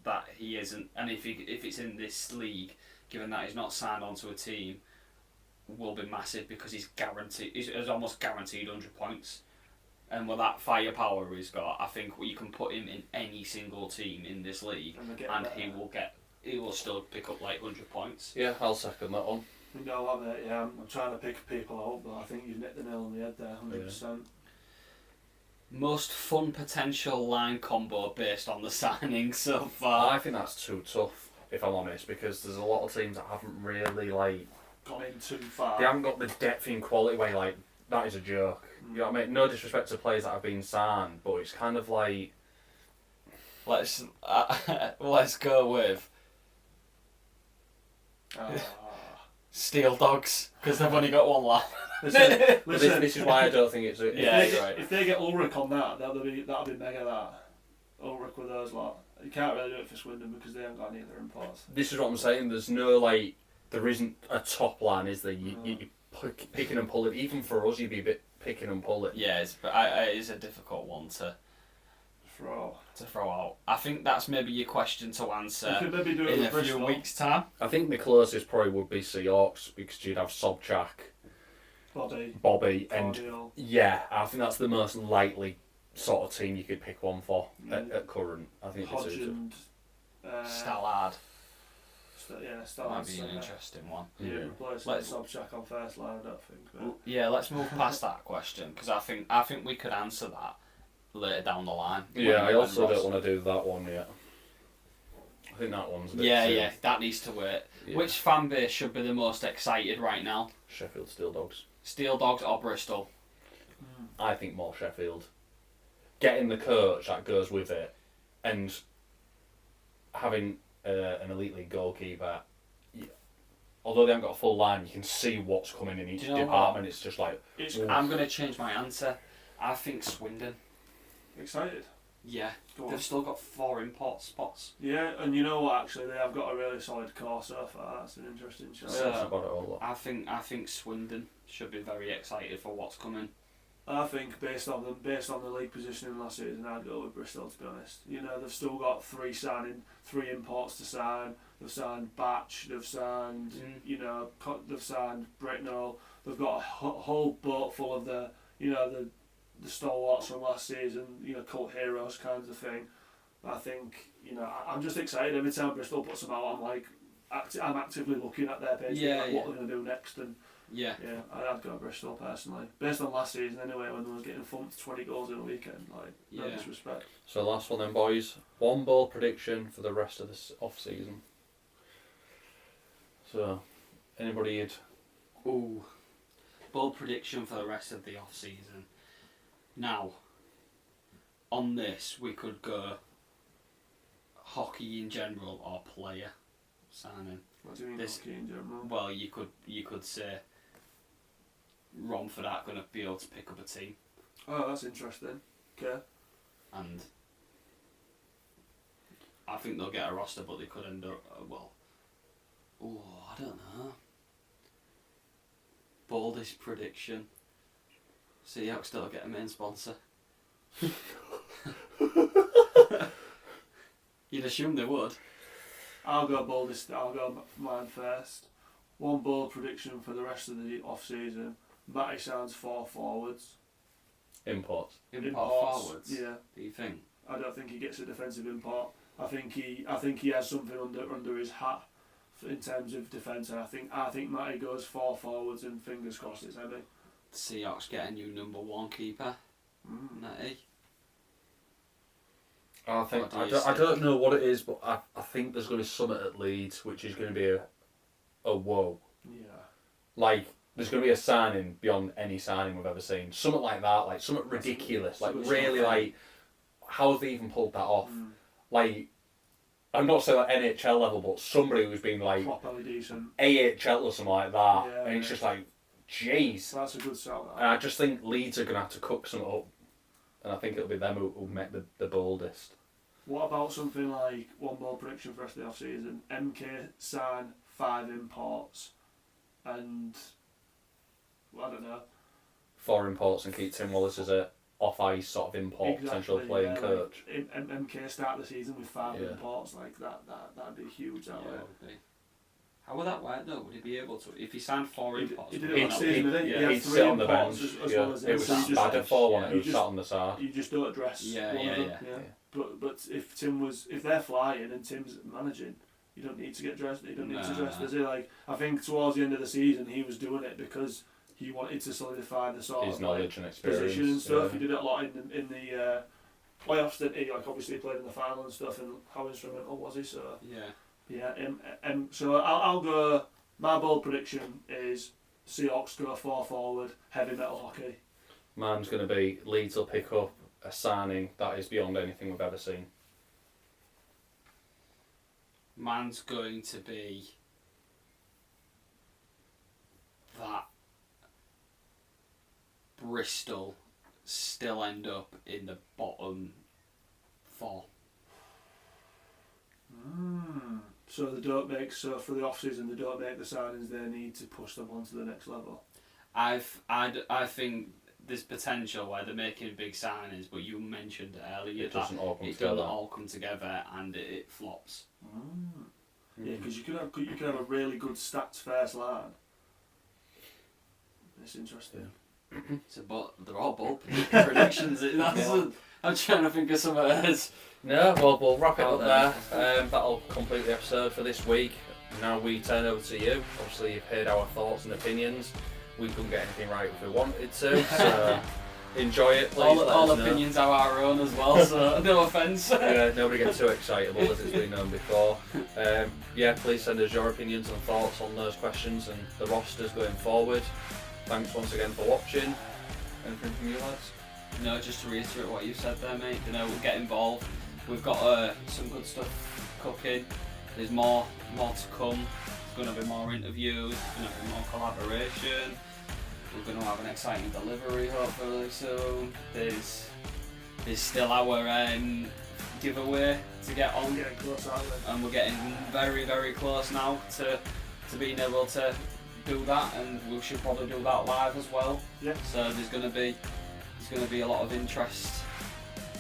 that he isn't, and if it's in this league, given that he's not signed onto a team, will be massive because he's almost guaranteed 100 points. And with that firepower he's got, I think you can put him in any single team in this league, and he will still pick up like 100 points. Yeah, I'll second that one. No, I'm trying to pick people out, but I think you've nicked the nail on the head there, 100%. Most fun potential line combo based on the signings so far. I think that's too tough, if I'm honest, because there's a lot of teams that haven't really, like... Gone in too far. They haven't got the depth in quality where, like, that is a joke. You know what I mean? No disrespect to players that have been signed, but it's kind of like... Let's go with Steeldogs, because they've only got one lad. Listen, This is why I don't think it's... If they get Ulrich on that'll be mega. That Ulrich with those lot, you can't really do it for Swindon because they haven't got any of their imports. This is what I'm saying. There's no, like... There isn't a top line, is there? You're picking and pulling. Even for us, you'd be a bit picking and pulling. Yeah, it's a difficult one to throw out. I think that's maybe your question to answer You could maybe do it in with a few Bristol. weeks' time. I think the closest probably would be Seahawks, because you'd have Sobchak, Bobby, and... Cordial. Yeah, I think that's the most likely sort of team you could pick one for at current. I think Hodge it's and Stallard Stallard might be an interesting one. Yeah, replacing Sobchak on first line, I don't think. But Yeah, let's move past that question because I think we could answer that later down the line. Yeah, I also don't want to do that one yet. I think that one's a bit Yeah, that needs to wait. Yeah. Which fan base should be the most excited right now? Sheffield Steeldogs. Steeldogs or Bristol? I think more Sheffield. Getting the coach that goes with it, and having an elite league goalkeeper. Although they haven't got a full line, you can see what's coming in each department. It's just like... I'm going to change my answer. I think Swindon. excited. Yeah, Go on. they've still got 4 import spots. Yeah, and you know what? Actually, they have got a really solid core so far. That's an interesting choice. Yeah. That's about it all. I think Swindon should be very excited for what's coming. I think based on the league positioning last season, I'd go with Bristol, to be honest. You know, they've still got three imports to sign. They've signed Batch, they've signed they've signed Britnell. They've got a whole boat full of the stalwarts from last season, cult heroes kinds of thing. I think, I'm just excited every time Bristol puts them out. I'm actively looking at their page, what they're going to do next, and I'd go Bristol personally, based on last season anyway, when they was getting thumped 20 goals in a weekend. No disrespect. So last one then, boys. One ball prediction for the rest of this off season. So, anybody? Ball prediction for the rest of the off season. Now, on this we could go hockey in general or player signing. What do you mean hockey in general? Well, you could say Romford aren't going to be able to pick up a team. Oh, that's interesting. Okay. And I think they'll get a roster, but they could end up I don't know. Boldest prediction. Seahawks still get a main sponsor. You'd assume they would. I'll go mine first. One bold prediction for the rest of the off season. Matty sounds 4 forwards. Imports. Forwards. Yeah. Do you think? I don't think he gets a defensive import. I think he has something under his hat in terms of defence, and I think Matty goes 4 forwards, and fingers crossed it's heavy. Seahawks get a new number 1 keeper. Matty. I don't know what it is, but I think there's going to be something at Leeds which is going to be a whoa. Yeah. There's going to be a signing beyond any signing we've ever seen. Something like that, something ridiculous. Really, how have they even pulled that off? I'm not saying NIHL level, but somebody who's been properly decent. AHL or something like that. Yeah, and it's just jeez. That's a good shout. And I just think Leeds are going to have to cook something up. And I think it'll be them who'll make the boldest. What about something like one ball prediction for the rest of the off season? MK sign 5 imports, and I don't know. 4 imports and keep Tim Wallace as a off ice sort of import potential playing coach. MK start the season with 5 imports that'd be huge. That way. How would that work though? Would he be able to, if he signed 4 imports? He did it last season, didn't he? He had 3 sit on the imports bench. as well as it was bad at 4-1. It was sat on the side. You just don't address one of them. But if they're flying and Tim's managing, you don't need to get dressed. You don't need to dress. Does he? I think towards the end of the season he was doing it because he wanted to solidify the sort his of knowledge and experience position and stuff. He did it a lot in the playoffs, didn't he? Obviously he played in the final and stuff. And how instrumental was he? So so I'll go. My bold prediction is Seahawks go 4 forward, heavy metal hockey. Mine's going to be Leeds will pick up a signing that is beyond anything we've ever seen. Mine's going to be that Bristol still end up in the bottom 4. So for the off season they don't make the signings they need to push them on to the next level. I think there's potential where they're making big signings, but you mentioned earlier it doesn't all come together and it flops. Yeah, because you could have a really good stats first line. It's interesting. But they're all bold predictions. I'm trying to think of some others. No, well, we'll wrap it up there. That'll complete the episode for this week. Now we turn over to you. Obviously, you've heard our thoughts and opinions. We couldn't get anything right if we wanted to, so enjoy it. Please all opinions are our own as well, so no offence. Nobody gets too excitable as it's been known before. Please send us your opinions and thoughts on those questions and the rosters going forward. Thanks once again for watching. Anything from you lads? No, just to reiterate what you said there, mate. We'll get involved. We've got some good stuff cooking. There's more to come. There's going to be more interviews. There's going to be more collaboration. We're going to have an exciting delivery hopefully soon. There's still our giveaway to get on. Getting close, aren't we? And we're getting very, very close now to being able to do that, and we should probably do that live as well. Yeah. So there's going to be going to be a lot of interest,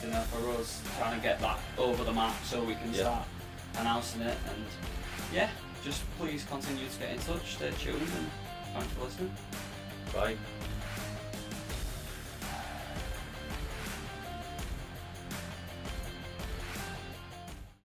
you know, for us trying to get that over the map so we can start announcing it. And yeah, just please continue to get in touch, stay tuned, and thanks for listening. Bye.